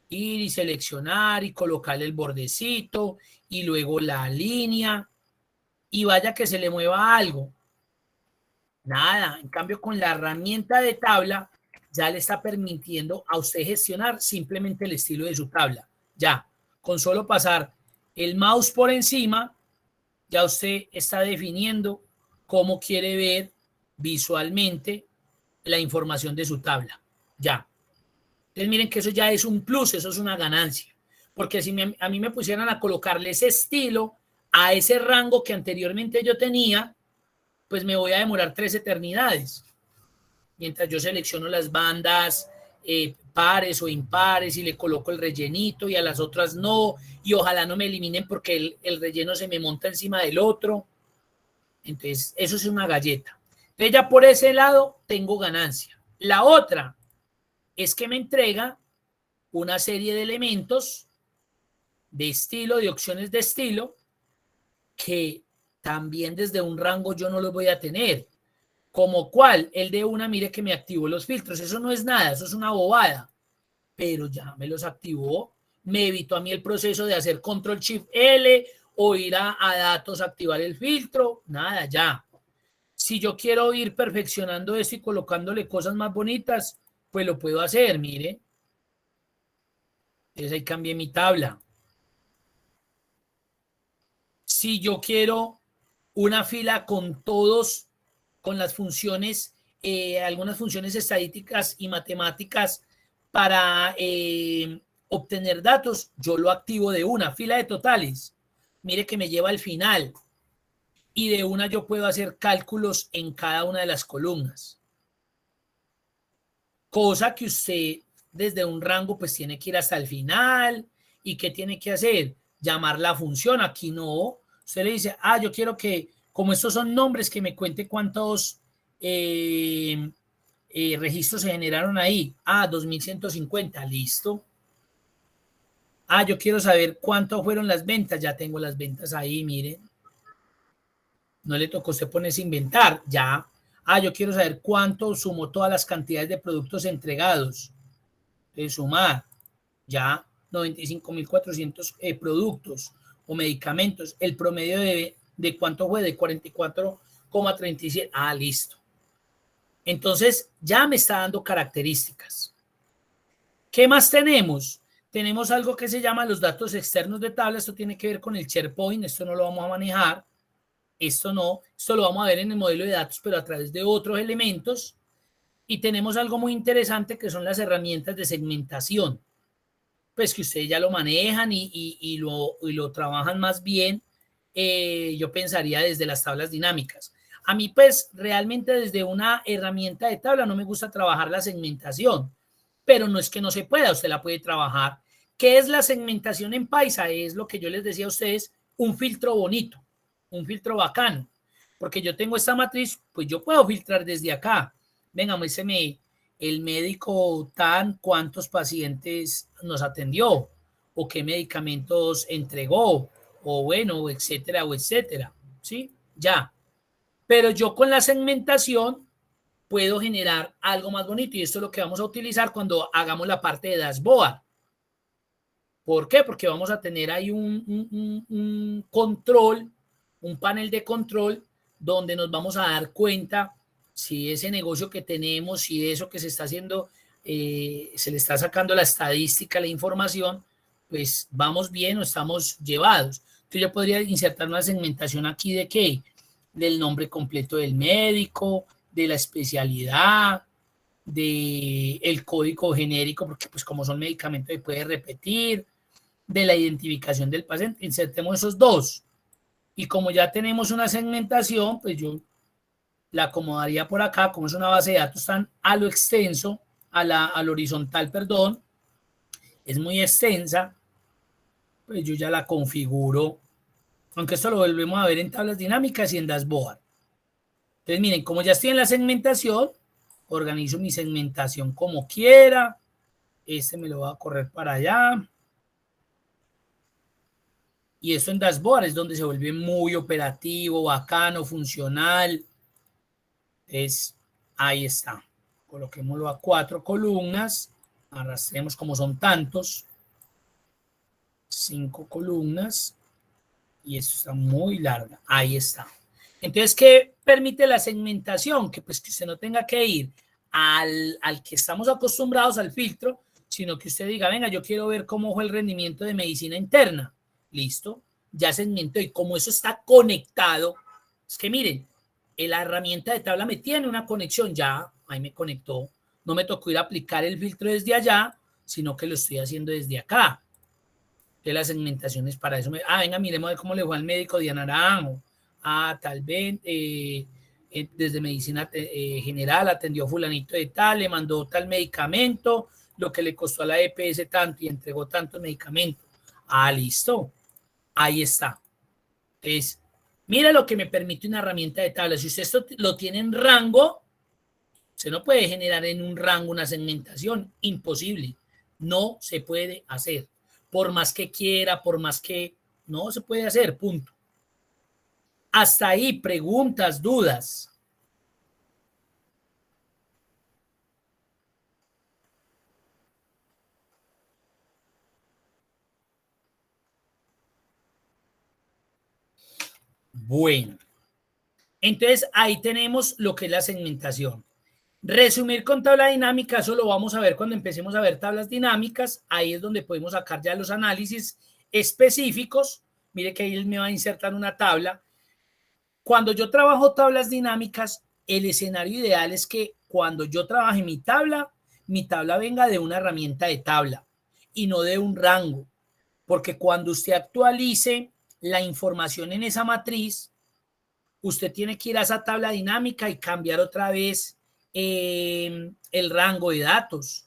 Ir y seleccionar y colocarle el bordecito y luego la línea y vaya que se le mueva algo. Nada, en cambio con la herramienta de tabla ya le está permitiendo a usted gestionar simplemente el estilo de su tabla. Ya, con solo pasar el mouse por encima, ya usted está definiendo cómo quiere ver visualmente la información de su tabla. Ya. Entonces miren que eso ya es un plus, eso es una ganancia. Porque si a mí me pusieran a colocarle ese estilo a ese rango que anteriormente yo tenía, pues me voy a demorar 3 eternidades. Mientras yo selecciono las bandas pares o impares y le coloco el rellenito y a las otras no, y ojalá no me eliminen porque el relleno se me monta encima del otro. Entonces, eso es una galleta. Entonces, ya por ese lado tengo ganancia. La otra es que me entrega una serie de elementos de estilo, de opciones de estilo, que también desde un rango yo no los voy a tener. Como cual, el de una, mire que me activó los filtros. Eso no es nada, eso es una bobada. Pero ya me los activó. Me evitó a mí el proceso de hacer control shift L o ir a datos, activar el filtro. Nada, ya. Si yo quiero ir perfeccionando esto y colocándole cosas más bonitas, pues lo puedo hacer, mire. Entonces ahí cambié mi tabla. Si yo quiero una fila con todos, con las funciones, algunas funciones estadísticas y matemáticas para obtener datos, yo lo activo de una fila de totales. Mire que me lleva al final. Y de una yo puedo hacer cálculos en cada una de las columnas. Cosa que usted desde un rango pues tiene que ir hasta el final. ¿Y qué tiene que hacer? Llamar la función. Aquí no. Usted le dice, yo quiero que, como estos son nombres, que me cuente cuántos registros se generaron ahí. 2150, listo. Yo quiero saber cuánto fueron las ventas. Ya tengo las ventas ahí, miren. No le tocó a usted ponerse a inventar, ya. Yo quiero saber cuánto sumó todas las cantidades de productos entregados. Sumar, ya, 95.400 productos o medicamentos. El promedio de cuánto fue, de 44,37. Listo. Entonces, ya me está dando características. ¿Qué más tenemos? Tenemos algo que se llama los datos externos de tabla. Esto tiene que ver con el SharePoint. Esto no lo vamos a manejar. Esto no, esto lo vamos a ver en el modelo de datos, pero a través de otros elementos. Y tenemos algo muy interesante que son las herramientas de segmentación. Pues que ustedes ya lo manejan y lo trabajan más bien, yo pensaría desde las tablas dinámicas. A mí pues realmente desde una herramienta de tabla no me gusta trabajar la segmentación, pero no es que no se pueda, usted la puede trabajar. ¿Qué es la segmentación en Paisa? Es lo que yo les decía a ustedes, un filtro bonito. Un filtro bacano, porque yo tengo esta matriz, pues yo puedo filtrar desde acá. Venga, muéstrame el médico tan, cuántos pacientes nos atendió, o qué medicamentos entregó, o bueno, etcétera, ¿sí? Ya. Pero yo con la segmentación puedo generar algo más bonito, y esto es lo que vamos a utilizar cuando hagamos la parte de dashboard. ¿Por qué? Porque vamos a tener ahí un control, un panel de control donde nos vamos a dar cuenta si ese negocio que tenemos, si eso que se está haciendo, se le está sacando la estadística, la información, pues vamos bien o estamos llevados. Entonces yo podría insertar una segmentación aquí de qué, del nombre completo del médico, de la especialidad, del código genérico, porque pues como son medicamentos se puede repetir, de la identificación del paciente. Insertemos esos dos. Y como ya tenemos una segmentación, pues yo la acomodaría por acá, como es una base de datos tan a lo extenso, al horizontal, perdón, es muy extensa, pues yo ya la configuro, aunque esto lo volvemos a ver en tablas dinámicas y en dashboard. Entonces miren, como ya estoy en la segmentación, organizo mi segmentación como quiera, este me lo voy a correr para allá, y eso en dashboard es donde se vuelve muy operativo, bacano, funcional. Entonces, ahí está. Coloquémoslo a 4 columnas. Arrastremos como son tantos. 5 columnas. Y esto está muy larga. Ahí está. Entonces, ¿qué permite la segmentación? Que pues que usted no tenga que ir al que estamos acostumbrados al filtro, sino que usted diga, venga, yo quiero ver cómo fue el rendimiento de medicina interna. Listo, ya segmentó. Y como eso está conectado, es que miren, la herramienta de tabla me tiene una conexión, ya, ahí me conectó. No me tocó ir a aplicar el filtro desde allá, sino que lo estoy haciendo desde acá. De las segmentaciones para eso. Venga, miremos a ver cómo le fue al médico Diana Naranjo. Tal vez desde medicina general atendió fulanito de tal, le mandó tal medicamento, lo que le costó a la EPS tanto y entregó tantos medicamentos. Listo. Ahí está. Entonces, mira lo que me permite una herramienta de tabla. Si usted esto lo tiene en rango, usted no puede generar en un rango una segmentación. Imposible. No se puede hacer. Por más que quiera, por más que no se puede hacer, punto. Hasta ahí, preguntas, dudas. Bueno, entonces ahí tenemos lo que es la segmentación. Resumir con tabla dinámica, eso lo vamos a ver cuando empecemos a ver tablas dinámicas. Ahí es donde podemos sacar ya los análisis específicos. Mire que ahí él me va a insertar una tabla. Cuando yo trabajo tablas dinámicas, el escenario ideal es que cuando yo trabaje mi tabla venga de una herramienta de tabla y no de un rango. Porque cuando usted actualice la información en esa matriz, usted tiene que ir a esa tabla dinámica y cambiar otra vez el rango de datos,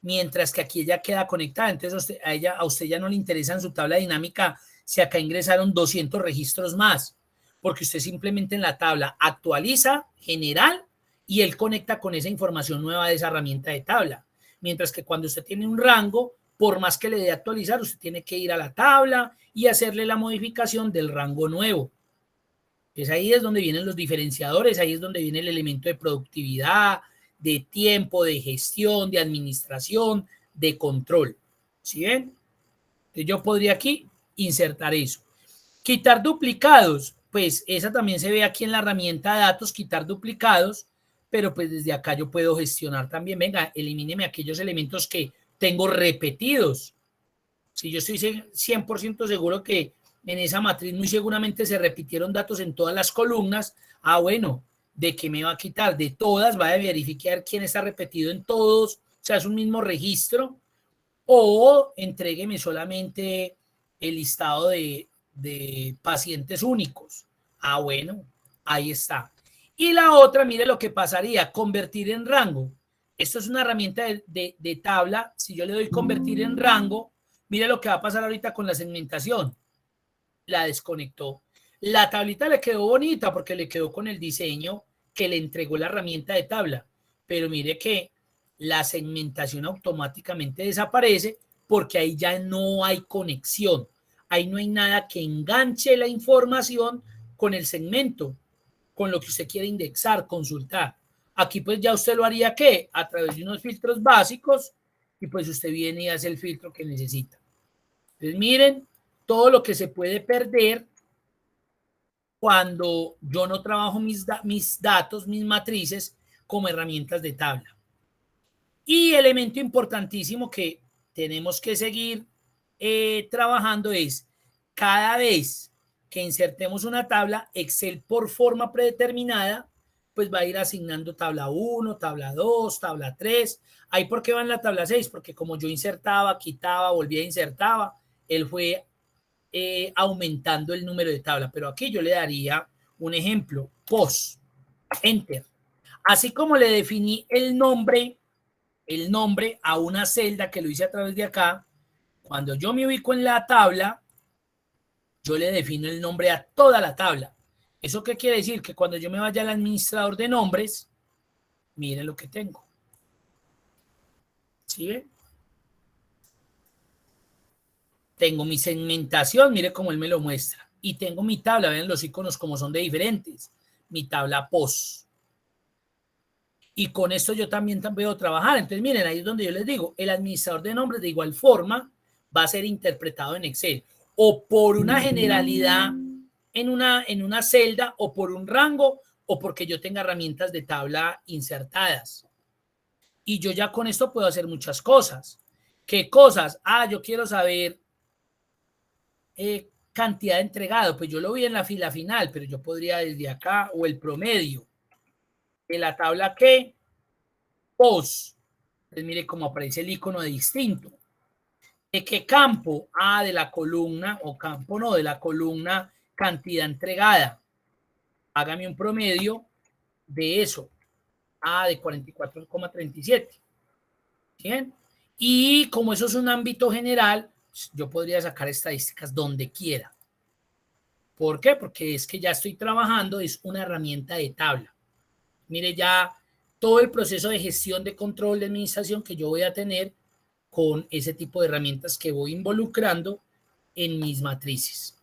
mientras que aquí ella queda conectada. Entonces a usted ya no le interesa en su tabla dinámica si acá ingresaron 200 registros más, porque usted simplemente en la tabla actualiza general y él conecta con esa información nueva de esa herramienta de tabla. Mientras que cuando usted tiene un rango, por más que le dé actualizar, usted tiene que ir a la tabla y hacerle la modificación del rango nuevo. Entonces ahí es donde vienen los diferenciadores, ahí es donde viene el elemento de productividad, de tiempo, de gestión, de administración, de control. ¿Sí ven? Entonces yo podría aquí insertar eso. Quitar duplicados, pues esa también se ve aquí en la herramienta de datos, quitar duplicados, pero pues desde acá yo puedo gestionar también, venga, elimíneme aquellos elementos que tengo repetidos. Si yo estoy 100% seguro que en esa matriz muy seguramente se repitieron datos en todas las columnas, bueno, ¿de qué me va a quitar? De todas, va a verificar quién está repetido en todos, o sea, es un mismo registro, o entrégueme solamente el listado de pacientes únicos. Bueno, ahí está. Y la otra, mire lo que pasaría, convertir en rango. Esto es una herramienta de tabla. Si yo le doy convertir en rango, mire lo que va a pasar ahorita con la segmentación. La desconectó. La tablita le quedó bonita porque le quedó con el diseño que le entregó la herramienta de tabla. Pero mire que la segmentación automáticamente desaparece porque ahí ya no hay conexión. Ahí no hay nada que enganche la información con el segmento, con lo que usted quiere indexar, consultar. Aquí pues ya usted lo haría ¿qué? A través de unos filtros básicos y pues usted viene y hace el filtro que necesita. Entonces miren todo lo que se puede perder cuando yo no trabajo mis datos, mis matrices como herramientas de tabla. Y elemento importantísimo que tenemos que seguir trabajando es cada vez que insertemos una tabla, Excel por forma predeterminada, pues va a ir asignando tabla 1, tabla 2, tabla 3. ¿Ahí por qué va en la tabla 6? Porque como yo insertaba, quitaba, volvía a insertaba, él fue aumentando el número de tabla. Pero aquí yo le daría un ejemplo, post, enter. Así como le definí el nombre a una celda que lo hice a través de acá, cuando yo me ubico en la tabla, yo le defino el nombre a toda la tabla. ¿Eso qué quiere decir? Que cuando yo me vaya al administrador de nombres, miren lo que tengo. ¿Sí ven? Tengo mi segmentación, mire cómo él me lo muestra. Y tengo mi tabla, vean los iconos como son de diferentes. Mi tabla post. Y con esto yo también veo trabajar. Entonces, miren, ahí es donde yo les digo, el administrador de nombres de igual forma va a ser interpretado en Excel o por una generalidad en una celda o por un rango o porque yo tenga herramientas de tabla insertadas. Y yo ya con esto puedo hacer muchas cosas. ¿Qué cosas? Yo quiero saber cantidad de entregado. Pues yo lo vi en la fila final, pero yo podría desde acá o el promedio de la tabla que post. Entonces mire cómo aparece el icono de distinto. ¿De qué campo? De la columna, o campo no, de la columna cantidad entregada. Hágame un promedio de eso. De 44,37. ¿Bien? Y como eso es un ámbito general, yo podría sacar estadísticas donde quiera. ¿Por qué? Porque es que ya estoy trabajando, es una herramienta de tabla. Mire ya todo el proceso de gestión, de control, de administración que yo voy a tener con ese tipo de herramientas que voy involucrando en mis matrices.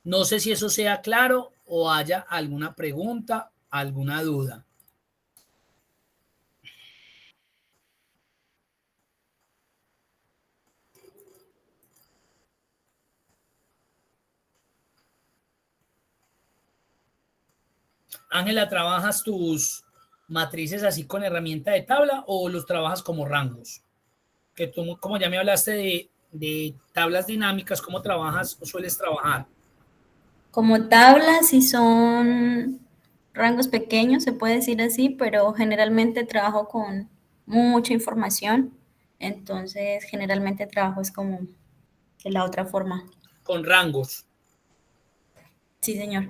No sé si eso sea claro o haya alguna pregunta, alguna duda. Ángela, ¿trabajas tus matrices así con herramienta de tabla o los trabajas como rangos? Que tú, como ya me hablaste de tablas dinámicas, ¿cómo trabajas o sueles trabajar? Como tablas, si son rangos pequeños, se puede decir así, pero generalmente trabajo con mucha información, entonces generalmente trabajo es como de la otra forma. Con rangos. Sí, señor.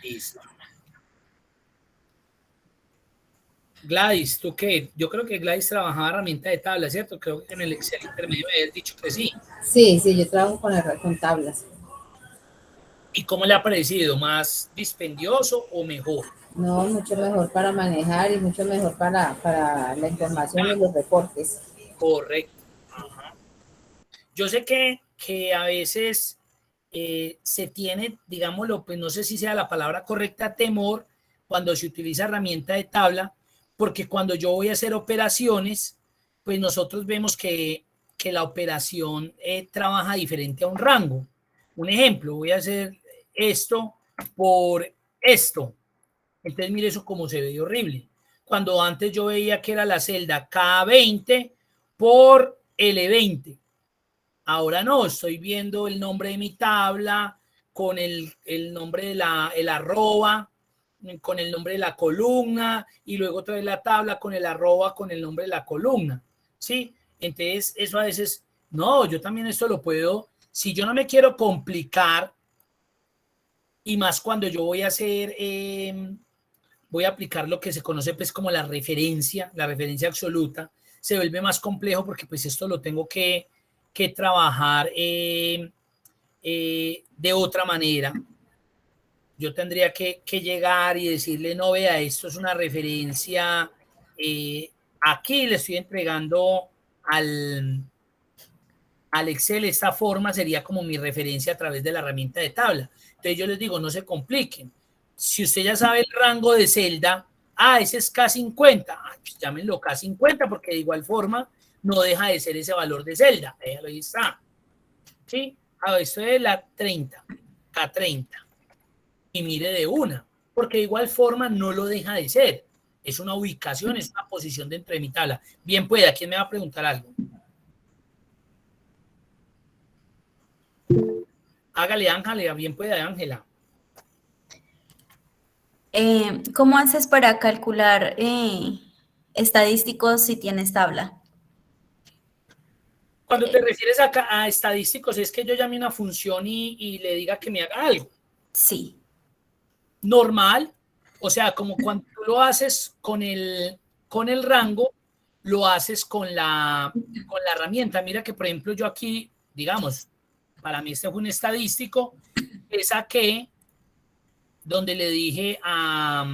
Listo. Gladys, ¿tú qué? Yo creo que Gladys trabajaba herramienta de tabla, ¿cierto? Creo que en el Excel intermedio me habías dicho que sí. Sí, sí, yo trabajo con tablas. ¿Y cómo le ha parecido? ¿Más dispendioso o mejor? No, mucho mejor para manejar y mucho mejor para la información y los reportes. Correcto. Ajá. Yo sé que a veces se tiene, digámoslo, pues no sé si sea la palabra correcta, temor, cuando se utiliza herramienta de tabla, porque cuando yo voy a hacer operaciones, pues nosotros vemos que la operación trabaja diferente a un rango. Un ejemplo, voy a hacer esto por esto. Entonces, mire eso como se ve horrible. Cuando antes yo veía que era la celda K20 por L20. Ahora no, estoy viendo el nombre de mi tabla con el nombre de el arroba, con el nombre de la columna y luego trae la tabla con el arroba con el nombre de la columna. ¿Sí? Entonces, eso a veces, no, yo también esto lo puedo, si yo no me quiero complicar y más cuando yo voy a hacer, voy a aplicar lo que se conoce pues como la referencia absoluta, se vuelve más complejo porque pues esto lo tengo que trabajar de otra manera. Yo tendría que llegar y decirle, no, vea, esto es una referencia, aquí le estoy entregando al Excel, esta forma sería como mi referencia a través de la herramienta de tabla. Entonces yo les digo, no se compliquen. Si usted ya sabe el rango de celda, ese es K50, pues llámenlo K50 porque de igual forma no deja de ser ese valor de celda. Ahí está. ¿Sí? Esto es la 30, K30. Y mire de una, porque de igual forma no lo deja de ser. Es una ubicación, es una posición dentro de mi tabla. Bien pueda, ¿quién me va a preguntar algo? Hágale, Ángela, bien pueda, Ángela. ¿Cómo haces para calcular estadísticos si tienes tabla? Cuando te refieres a estadísticos, es que yo llame una función y le diga que me haga algo. Sí. Normal, o sea, como cuando tú lo haces con el rango, lo haces con la herramienta. Mira que, por ejemplo, yo aquí, digamos, para mí este fue un estadístico, le saqué donde le dije a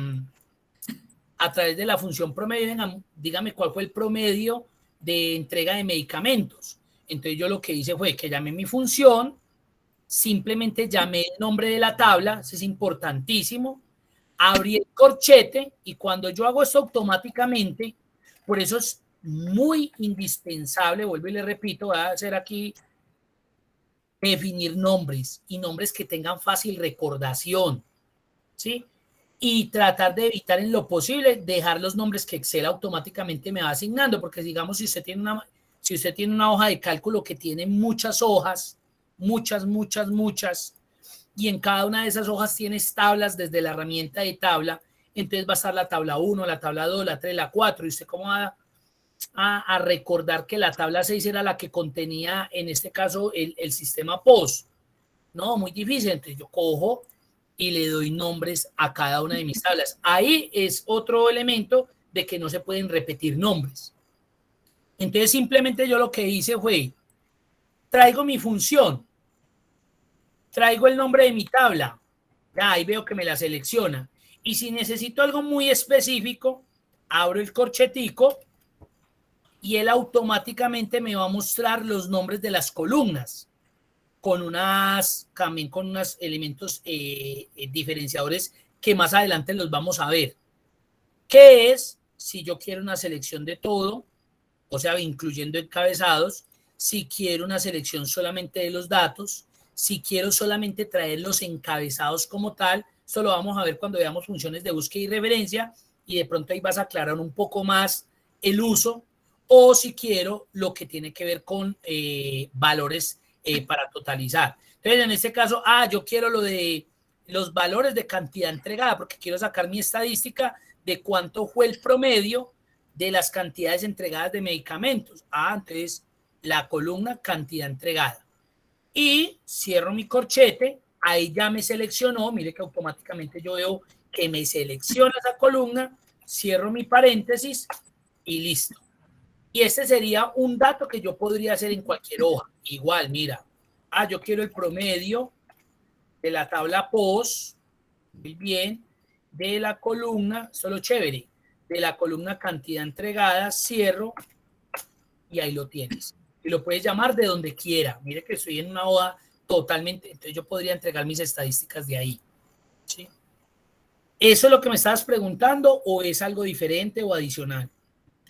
través de la función promedio, dígame cuál fue el promedio de entrega de medicamentos. Entonces yo lo que hice fue que llamé mi función, simplemente llamé el nombre de la tabla, eso es importantísimo, abrí el corchete y cuando yo hago esto automáticamente, por eso es muy indispensable, vuelvo y le repito, voy a hacer aquí definir nombres y nombres que tengan fácil recordación, ¿sí? Y tratar de evitar en lo posible dejar los nombres que Excel automáticamente me va asignando, porque digamos si usted tiene una hoja de cálculo que tiene muchas hojas, muchas, y en cada una de esas hojas tienes tablas desde la herramienta de tabla, entonces va a estar la tabla 1, la tabla 2, la 3, la 4, y usted cómo va a recordar que la tabla 6 era la que contenía, en este caso, el sistema POS. No, muy difícil. Entonces yo cojo y le doy nombres a cada una de mis tablas. Ahí es otro elemento de que no se pueden repetir nombres. Entonces simplemente yo lo que hice fue, traigo mi función, traigo el nombre de mi tabla, ya ahí veo que me la selecciona. Y si necesito algo muy específico, abro el corchetico y él automáticamente me va a mostrar los nombres de las columnas también con unos elementos diferenciadores que más adelante los vamos a ver. ¿Qué es? Si yo quiero una selección de todo, o sea, incluyendo encabezados, si quiero una selección solamente de los datos, si quiero solamente traer los encabezados como tal, esto lo vamos a ver cuando veamos funciones de búsqueda y referencia, y de pronto ahí vas a aclarar un poco más el uso, o si quiero lo que tiene que ver con valores para totalizar. Entonces, en este caso, yo quiero lo de los valores de cantidad entregada, porque quiero sacar mi estadística de cuánto fue el promedio de las cantidades entregadas de medicamentos. Entonces, la columna cantidad entregada. Y cierro mi corchete, ahí ya me seleccionó, mire que automáticamente yo veo que me selecciona esa columna, cierro mi paréntesis y listo. Y este sería un dato que yo podría hacer en cualquier hoja. Igual, mira, yo quiero el promedio de la tabla POS, muy bien, de la columna, solo chévere, de la columna cantidad entregada, cierro y ahí lo tienes. Y lo puedes llamar de donde quiera. Mire que estoy en una hoja totalmente, entonces yo podría entregar mis estadísticas de ahí. ¿Sí? ¿Eso es lo que me estabas preguntando o es algo diferente o adicional?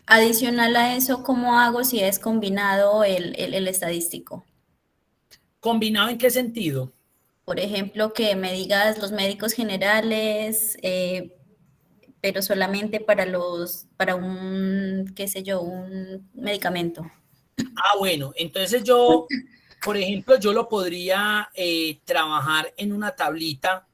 Adicional a eso, ¿cómo hago si es combinado el estadístico? ¿Combinado en qué sentido? Por ejemplo, que me digas los médicos generales, pero solamente para un, qué sé yo, un medicamento. Bueno, entonces yo, por ejemplo, yo lo podría trabajar en una tablita.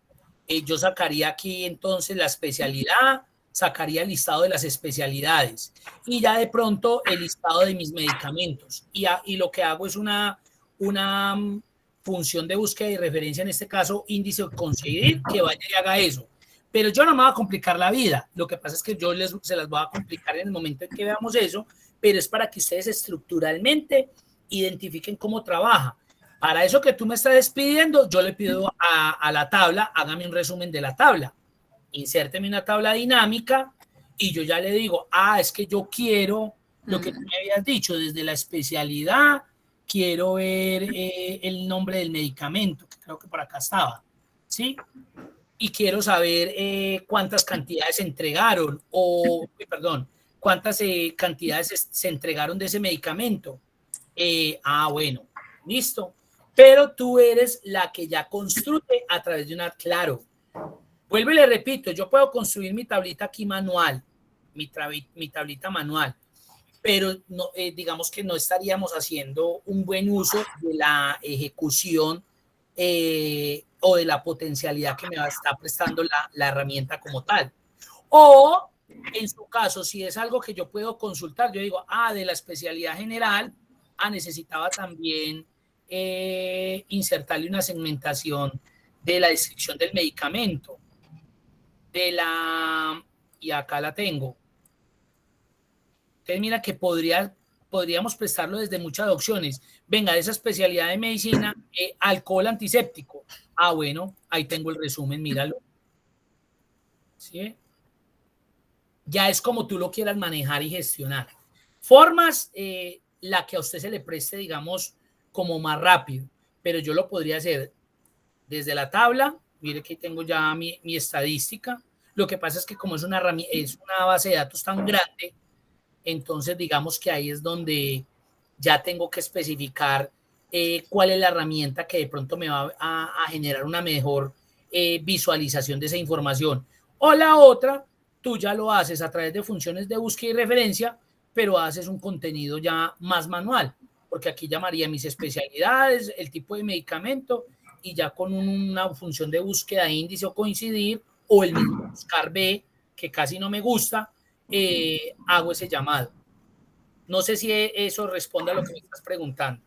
Yo sacaría aquí entonces la especialidad, sacaría el listado de las especialidades y ya de pronto el listado de mis medicamentos. Y lo que hago es una función de búsqueda y referencia, en este caso índice conseguir, que vaya y haga eso. Pero yo no me voy a complicar la vida. Lo que pasa es que yo se las voy a complicar en el momento en que veamos eso, pero es para que ustedes estructuralmente identifiquen cómo trabaja. Para eso que tú me estás pidiendo, yo le pido a la tabla, hágame un resumen de la tabla, insérteme una tabla dinámica y yo ya le digo, es que yo quiero lo que tú me habías dicho, desde la especialidad, quiero ver el nombre del medicamento, que creo que por acá estaba, ¿sí? Y quiero saber cuántas cantidades se entregaron, cuántas cantidades se entregaron de ese medicamento. Bueno, listo. Pero tú eres la que ya construye a través de claro. Vuelvo y le repito, yo puedo construir mi tablita aquí manual, mi tablita manual, pero no, digamos que no estaríamos haciendo un buen uso de la ejecución o de la potencialidad que me va a estar prestando la herramienta como tal. O, en su caso, si es algo que yo puedo consultar, yo digo, de la especialidad general, necesitaba también insertarle una segmentación de la descripción del medicamento, y acá la tengo. Entonces, mira que podríamos prestarlo desde muchas opciones. Venga, de esa especialidad de medicina, alcohol antiséptico. Bueno, ahí tengo el resumen, míralo. ¿Sí? Ya es como tú lo quieras manejar y gestionar. Formas, la que a usted se le preste, digamos, como más rápido, pero yo lo podría hacer desde la tabla. Mire que tengo ya mi estadística. Lo que pasa es que como es una base de datos tan grande, entonces digamos que ahí es donde ya tengo que especificar cuál es la herramienta que de pronto me va a generar una mejor visualización de esa información. O la otra, tú ya lo haces a través de funciones de búsqueda y referencia, pero haces un contenido ya más manual, porque aquí llamaría mis especialidades, el tipo de medicamento, y ya con una función de búsqueda, índice o coincidir, o el mismo buscar B, que casi no me gusta, hago ese llamado. No sé si eso responde a lo que me estás preguntando.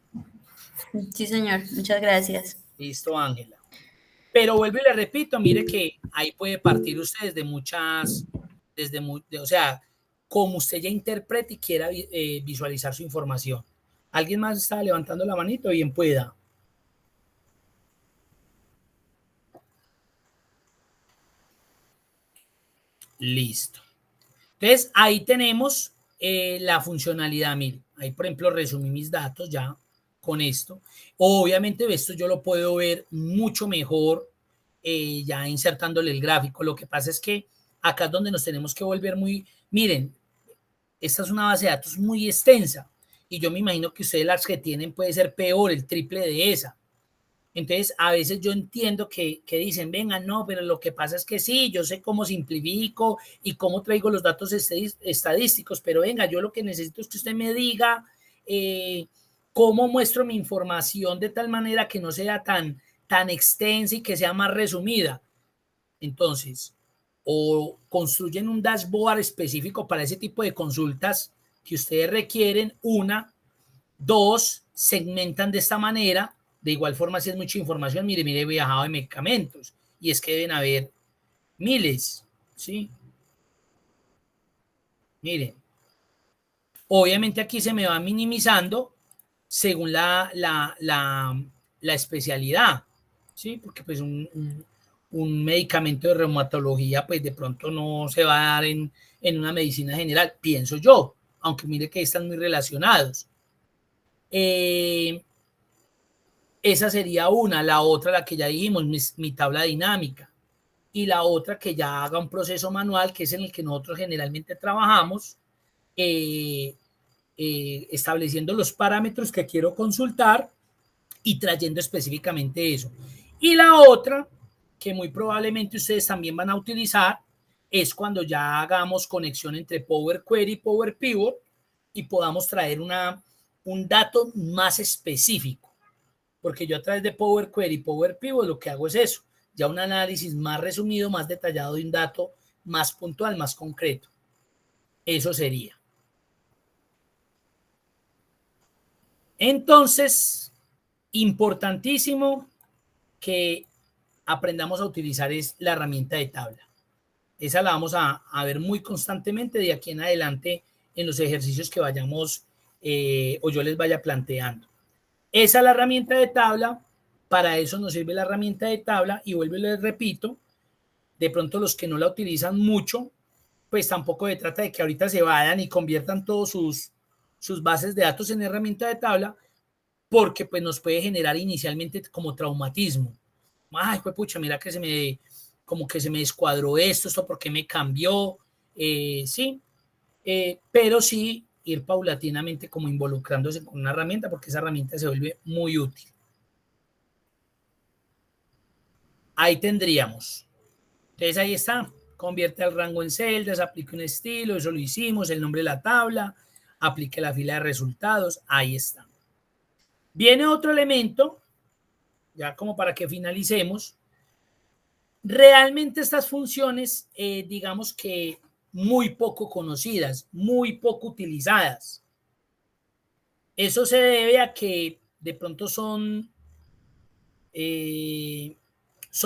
Sí, señor. Muchas gracias. Listo, Ángela. Pero vuelvo y le repito, mire que ahí puede partir usted desde muchas, o sea, como usted ya interprete y quiera visualizar su información. ¿Alguien más está levantando la manito? Bien pueda. Listo. Entonces, ahí tenemos la funcionalidad. Mire, ahí, por ejemplo, resumí mis datos ya con esto. Obviamente, esto yo lo puedo ver mucho mejor ya insertándole el gráfico. Lo que pasa es que acá es donde nos tenemos que volver muy... Miren, esta es una base de datos muy extensa y yo me imagino que ustedes las que tienen puede ser peor, el triple de esa. Entonces, a veces yo entiendo que dicen, venga, no, pero lo que pasa es que sí, yo sé cómo simplifico y cómo traigo los datos estadísticos, pero venga, yo lo que necesito es que usted me diga cómo muestro mi información de tal manera que no sea tan extensa y que sea más resumida. Entonces, o construyen un dashboard específico para ese tipo de consultas que ustedes requieren, una, dos, segmentan de esta manera. De igual forma, si es mucha información, mire, he viajado de medicamentos y es que deben haber miles, ¿sí? Miren, obviamente aquí se me va minimizando según la especialidad, ¿sí? Porque pues un medicamento de reumatología pues de pronto no se va a dar en una medicina general, pienso yo, aunque mire que están muy relacionados. Esa sería una. La otra, la que ya dijimos, mi tabla dinámica. Y la otra, que ya haga un proceso manual, que es en el que nosotros generalmente trabajamos, eh, estableciendo los parámetros que quiero consultar y trayendo específicamente eso. Y la otra, que muy probablemente ustedes también van a utilizar, es cuando ya hagamos conexión entre Power Query y Power Pivot y podamos traer un dato más específico. Porque yo a través de Power Query y Power Pivot lo que hago es eso, ya un análisis más resumido, más detallado de un dato más puntual, más concreto. Eso sería. Entonces, importantísimo que aprendamos a utilizar es la herramienta de tabla. Esa la vamos a ver muy constantemente de aquí en adelante en los ejercicios que vayamos o yo les vaya planteando. Esa es la herramienta de tabla. Para eso nos sirve la herramienta de tabla y vuelvo y les repito, de pronto los que no la utilizan mucho, pues tampoco se trata de que ahorita se vayan y conviertan todos sus bases de datos en herramienta de tabla, porque pues nos puede generar inicialmente como traumatismo. Ay, pues pucha, mira que como que se me descuadró esto por qué me cambió, sí, pero sí ir paulatinamente como involucrándose con una herramienta, porque esa herramienta se vuelve muy útil. Ahí tendríamos. Entonces ahí está, convierte el rango en celdas, aplique un estilo, eso lo hicimos, el nombre de la tabla, aplique la fila de resultados, ahí está. Viene otro elemento, ya como para que finalicemos. Realmente estas funciones, digamos que muy poco conocidas, muy poco utilizadas. Eso se debe a que de pronto son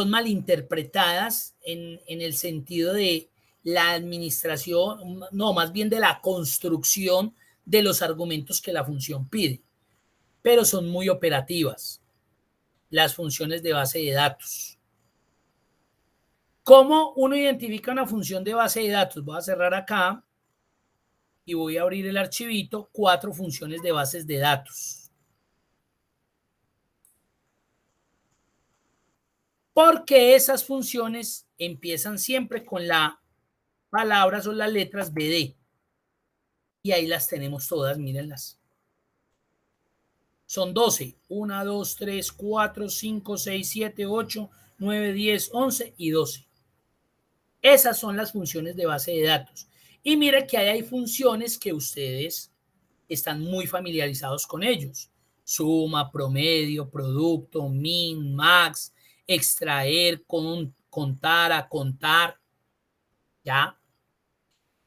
malinterpretadas en el sentido de la administración, no, más bien de la construcción de los argumentos que la función pide, pero son muy operativas las funciones de base de datos. ¿Cómo uno identifica una función de base de datos? Voy a cerrar acá y voy a abrir el archivito, 4 funciones de bases de datos. Porque esas funciones empiezan siempre con la palabras o las letras BD. Y ahí las tenemos todas, mírenlas. Son 12. 1, 2, 3, 4, 5, 6, 7, 8, 9, 10, 11 y 12. Esas son las funciones de base de datos. Y mire que ahí hay funciones que ustedes están muy familiarizados con ellos. Suma, promedio, producto, min, max, extraer, contar, a contar. ¿Ya?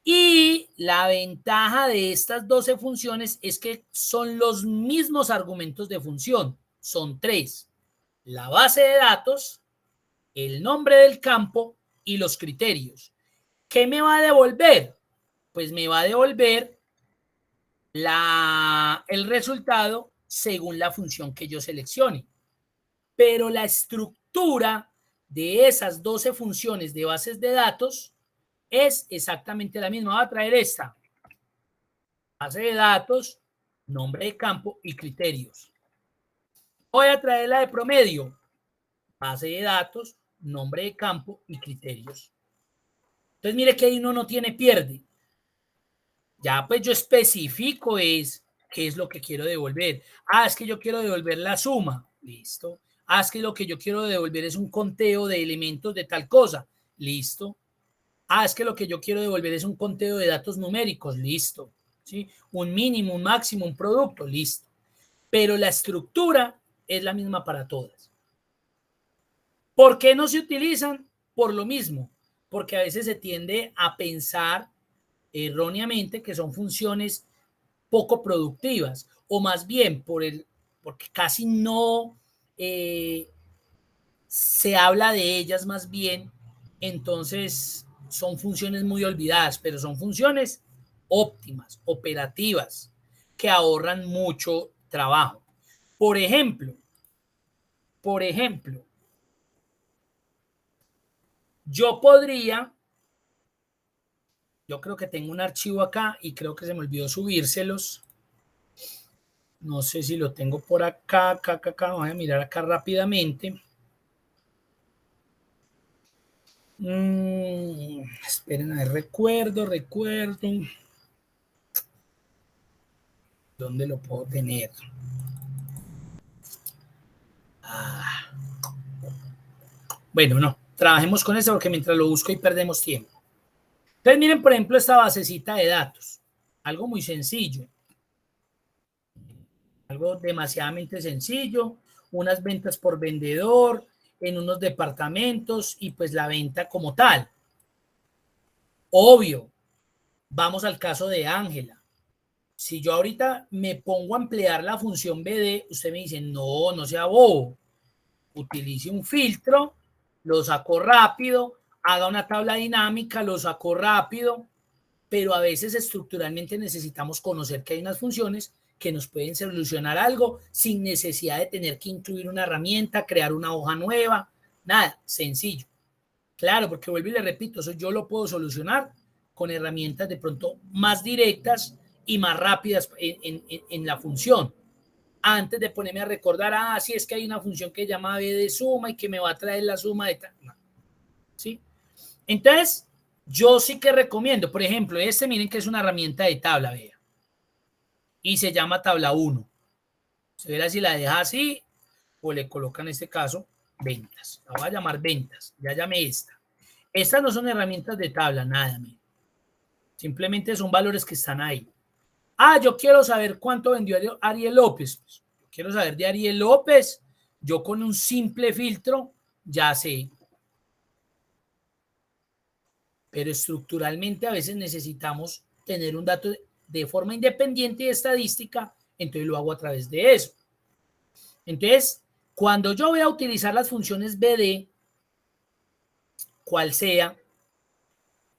Y la ventaja de estas 12 funciones es que son los mismos argumentos de función. Son 3. La base de datos, el nombre del campo y los criterios. ¿Qué me va a devolver? Pues me va a devolver el resultado según la función que yo seleccione. Pero la estructura de esas 12 funciones de bases de datos es exactamente la misma. Voy a traer esta. Base de datos, nombre de campo y criterios. Voy a traer la de promedio. Base de datos, nombre de campo y criterios. Entonces, mire que ahí uno no tiene pierde. Ya pues yo especifico qué es lo que quiero devolver. Es que yo quiero devolver la suma. Listo. Es que lo que yo quiero devolver es un conteo de elementos de tal cosa. Listo. Es que lo que yo quiero devolver es un conteo de datos numéricos. Listo. ¿Sí? Un mínimo, un máximo, un producto. Listo. Pero la estructura es la misma para todas. ¿Por qué no se utilizan? Por lo mismo. Porque a veces se tiende a pensar erróneamente que son funciones poco productivas, o más bien porque casi no se habla de ellas más bien, entonces son funciones muy olvidadas, pero son funciones óptimas, operativas, que ahorran mucho trabajo. Por ejemplo, yo creo que tengo un archivo acá y creo que se me olvidó subírselos. No sé si lo tengo por acá. Voy a mirar acá rápidamente. Esperen a ver, recuerdo. ¿Dónde lo puedo tener? Bueno, no. Trabajemos con eso porque mientras lo busco y perdemos tiempo. Entonces, miren, por ejemplo, esta basecita de datos. Algo muy sencillo. Algo demasiadamente sencillo. Unas ventas por vendedor en unos departamentos y pues la venta como tal. Obvio. Vamos al caso de Ángela. Si yo ahorita me pongo a emplear la función BD, usted me dice, no sea bobo. Utilice un filtro, lo saco rápido, haga una tabla dinámica, lo saco rápido, pero a veces estructuralmente necesitamos conocer que hay unas funciones que nos pueden solucionar algo sin necesidad de tener que incluir una herramienta, crear una hoja nueva, nada, sencillo. Claro, porque vuelvo y le repito, eso yo lo puedo solucionar con herramientas de pronto más directas y más rápidas en la función. Antes de ponerme a recordar, si es que hay una función que se llama B de suma y que me va a traer la suma de tal. No. ¿Sí? Entonces, yo sí que recomiendo, por ejemplo, miren que es una herramienta de tabla, vea. Y se llama tabla 1. Se verá si la deja así o le coloca en este caso ventas. La voy a llamar ventas. Ya llamé esta. Estas no son herramientas de tabla, nada. Miren. Simplemente son valores que están ahí. Yo quiero saber cuánto vendió Ariel López. Pues, quiero saber de Ariel López. Yo con un simple filtro ya sé. Pero estructuralmente a veces necesitamos tener un dato de forma independiente y estadística, entonces lo hago a través de eso. Entonces, cuando yo voy a utilizar las funciones BD, cual sea,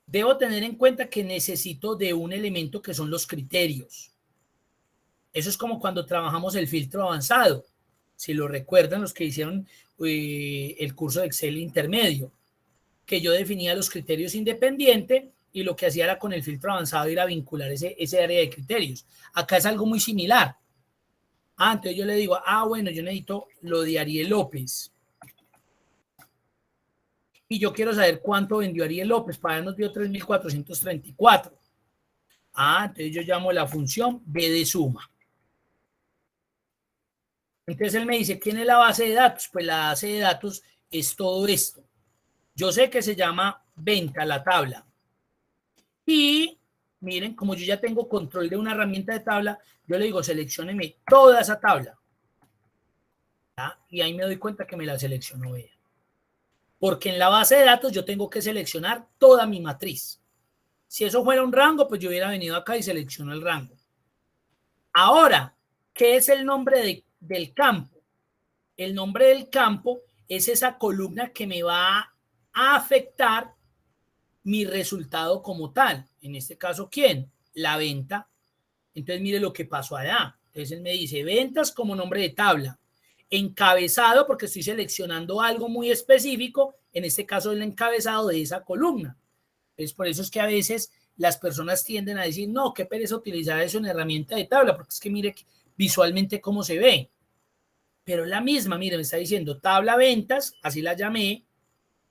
debo tener en cuenta que necesito de un elemento que son los criterios. Eso es como cuando trabajamos el filtro avanzado. Si lo recuerdan los que hicieron el curso de Excel intermedio, que yo definía los criterios independiente y lo que hacía era con el filtro avanzado ir a vincular ese área de criterios. Acá es algo muy similar. Entonces yo le digo, bueno, yo necesito lo de Ariel López. Y yo quiero saber cuánto vendió Ariel López. Para él nos dio 3.434. Entonces yo llamo la función B de suma. Entonces él me dice, ¿quién es la base de datos? Pues la base de datos es todo esto. Yo sé que se llama venta, la tabla. Y miren, como yo ya tengo control de una herramienta de tabla, yo le digo, seleccióneme toda esa tabla. ¿Ya? Y ahí me doy cuenta que me la seleccionó ella. Porque en la base de datos yo tengo que seleccionar toda mi matriz. Si eso fuera un rango, pues yo hubiera venido acá y selecciono el rango. Ahora, ¿qué es el nombre del campo? El nombre del campo es esa columna que me va a afectar mi resultado como tal. En este caso, ¿quién? La venta. Entonces, mire lo que pasó allá. Entonces, él me dice ventas como nombre de tabla. Encabezado, porque estoy seleccionando algo muy específico, en este caso el encabezado de esa columna. Entonces, por eso es que a veces las personas tienden a decir, no, qué pereza utilizar eso en herramienta de tabla, porque es que mire visualmente cómo se ve. Pero es la misma, mire, me está diciendo tabla ventas, así la llamé,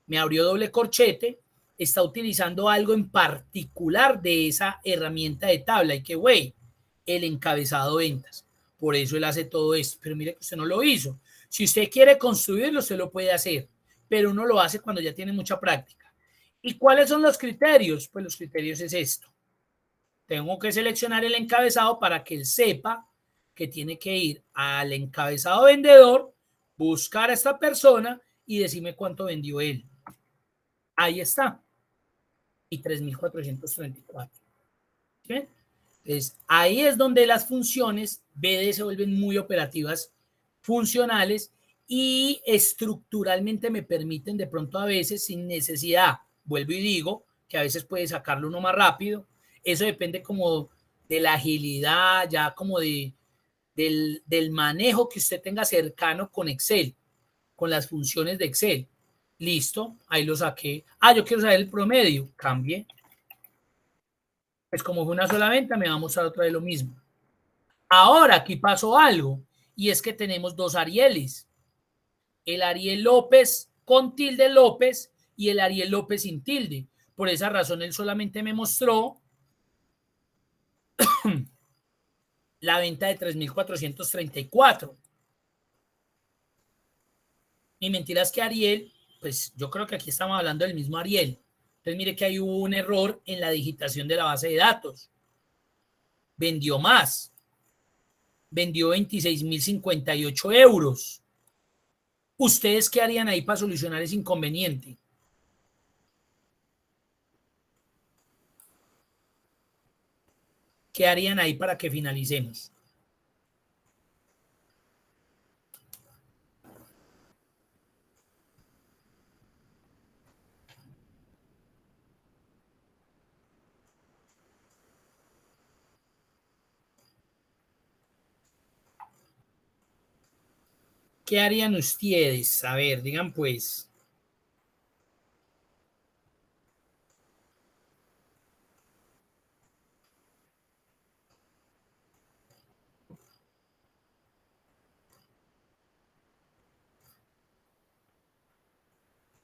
me abrió doble corchete, está utilizando algo en particular de esa herramienta de tabla y que, güey, el encabezado ventas. Por eso él hace todo esto. Pero mire que usted no lo hizo. Si usted quiere construirlo, usted lo puede hacer, pero uno lo hace cuando ya tiene mucha práctica. ¿Y cuáles son los criterios? Pues los criterios es esto. Tengo que seleccionar el encabezado para que él sepa que tiene que ir al encabezado vendedor, buscar a esta persona y decirme cuánto vendió él. Ahí está. Y 3,434. ¿Sí? Entonces, ahí es donde las funciones BD se vuelven muy operativas, funcionales y estructuralmente me permiten de pronto a veces sin necesidad, vuelvo y digo, que a veces puede sacarlo uno más rápido. Eso depende como de la agilidad, ya como del manejo que usted tenga cercano con Excel, con las funciones de Excel. Listo, ahí lo saqué. Yo quiero saber el promedio. Cambie. Pues como fue una sola venta, me va a mostrar otra vez lo mismo. Ahora aquí pasó algo, y es que tenemos dos Arieles. El Ariel López con tilde López y el Ariel López sin tilde. Por esa razón, él solamente me mostró la venta de 3,434. Y mentiras que Ariel, pues yo creo que aquí estamos hablando del mismo Ariel. Entonces mire que ahí hubo un error en la digitación de la base de datos. Vendió más. Vendió 26,058 euros. ¿Ustedes qué harían ahí para solucionar ese inconveniente? ¿Qué harían ahí para que finalicemos? ¿Qué harían ustedes? A ver, digan pues.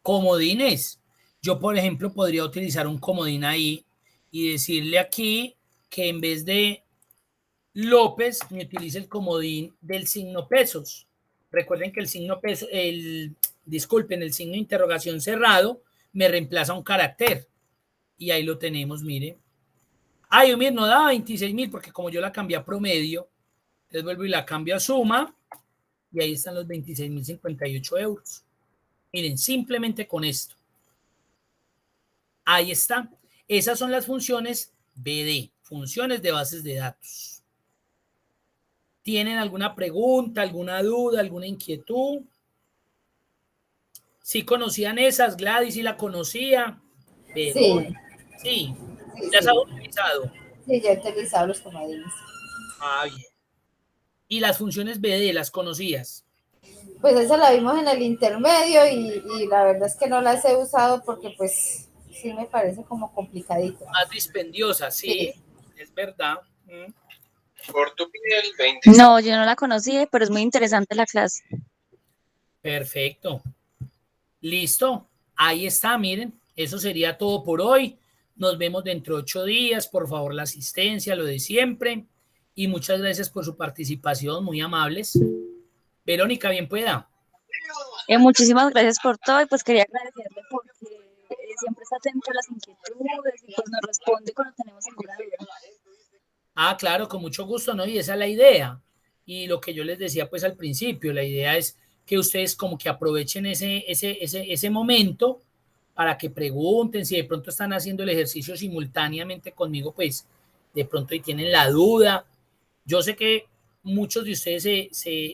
Comodines. Yo, por ejemplo, podría utilizar un comodín ahí y decirle aquí que en vez de López me utilice el comodín del signo pesos. Recuerden que el signo pesos, disculpen, el signo de interrogación cerrado me reemplaza un carácter. Y ahí lo tenemos, mire. Yo no da 26,000 porque como yo la cambié a promedio, entonces vuelvo y la cambio a suma y ahí están los 26,058 euros. Miren, simplemente con esto. Ahí está. Esas son las funciones BD, funciones de bases de datos. ¿Tienen alguna pregunta, alguna duda, alguna inquietud? ¿Sí conocían esas? Gladys, ¿sí la conocía? Sí, Sí. sí, ¿Las ha sí. utilizado? Sí, yo he utilizado los comodines. Bien. ¿Y las funciones BD las conocías? Pues esa la vimos en el intermedio y la verdad es que no las he usado porque pues sí me parece como complicadito. Más dispendiosa, sí, es verdad. Por tu piel, 20. No, yo no la conocí, pero es muy interesante la clase. Perfecto. Listo. Ahí está, miren. Eso sería todo por hoy. Nos vemos dentro de 8 días. Por favor, la asistencia, lo de siempre. Y muchas gracias por su participación, muy amables. Verónica, bien pueda. Muchísimas gracias por todo y pues quería agradecerle porque siempre está atento a las inquietudes y pues nos responde cuando tenemos alguna duda. Claro, con mucho gusto, ¿no? Y esa es la idea. Y lo que yo les decía pues al principio, la idea es que ustedes como que aprovechen ese momento para que pregunten, si de pronto están haciendo el ejercicio simultáneamente conmigo, pues de pronto y tienen la duda. Yo sé que muchos de ustedes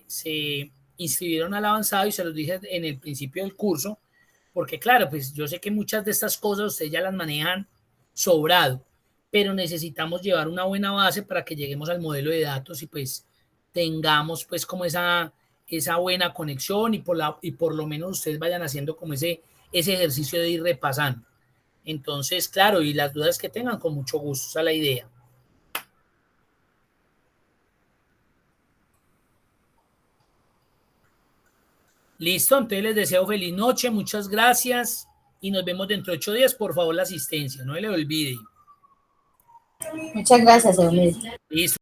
se inscribieron al avanzado y se los dije en el principio del curso, porque claro, pues yo sé que muchas de estas cosas ustedes ya las manejan sobrado, pero necesitamos llevar una buena base para que lleguemos al modelo de datos y pues tengamos pues como esa buena conexión y por lo menos ustedes vayan haciendo como ese ejercicio de ir repasando. Entonces, claro, y las dudas que tengan, con mucho gusto, esa es la idea. Listo, entonces les deseo feliz noche, muchas gracias y nos vemos dentro de 8 días. Por favor, la asistencia, no se le olvide. Muchas gracias, Eunice. Listo.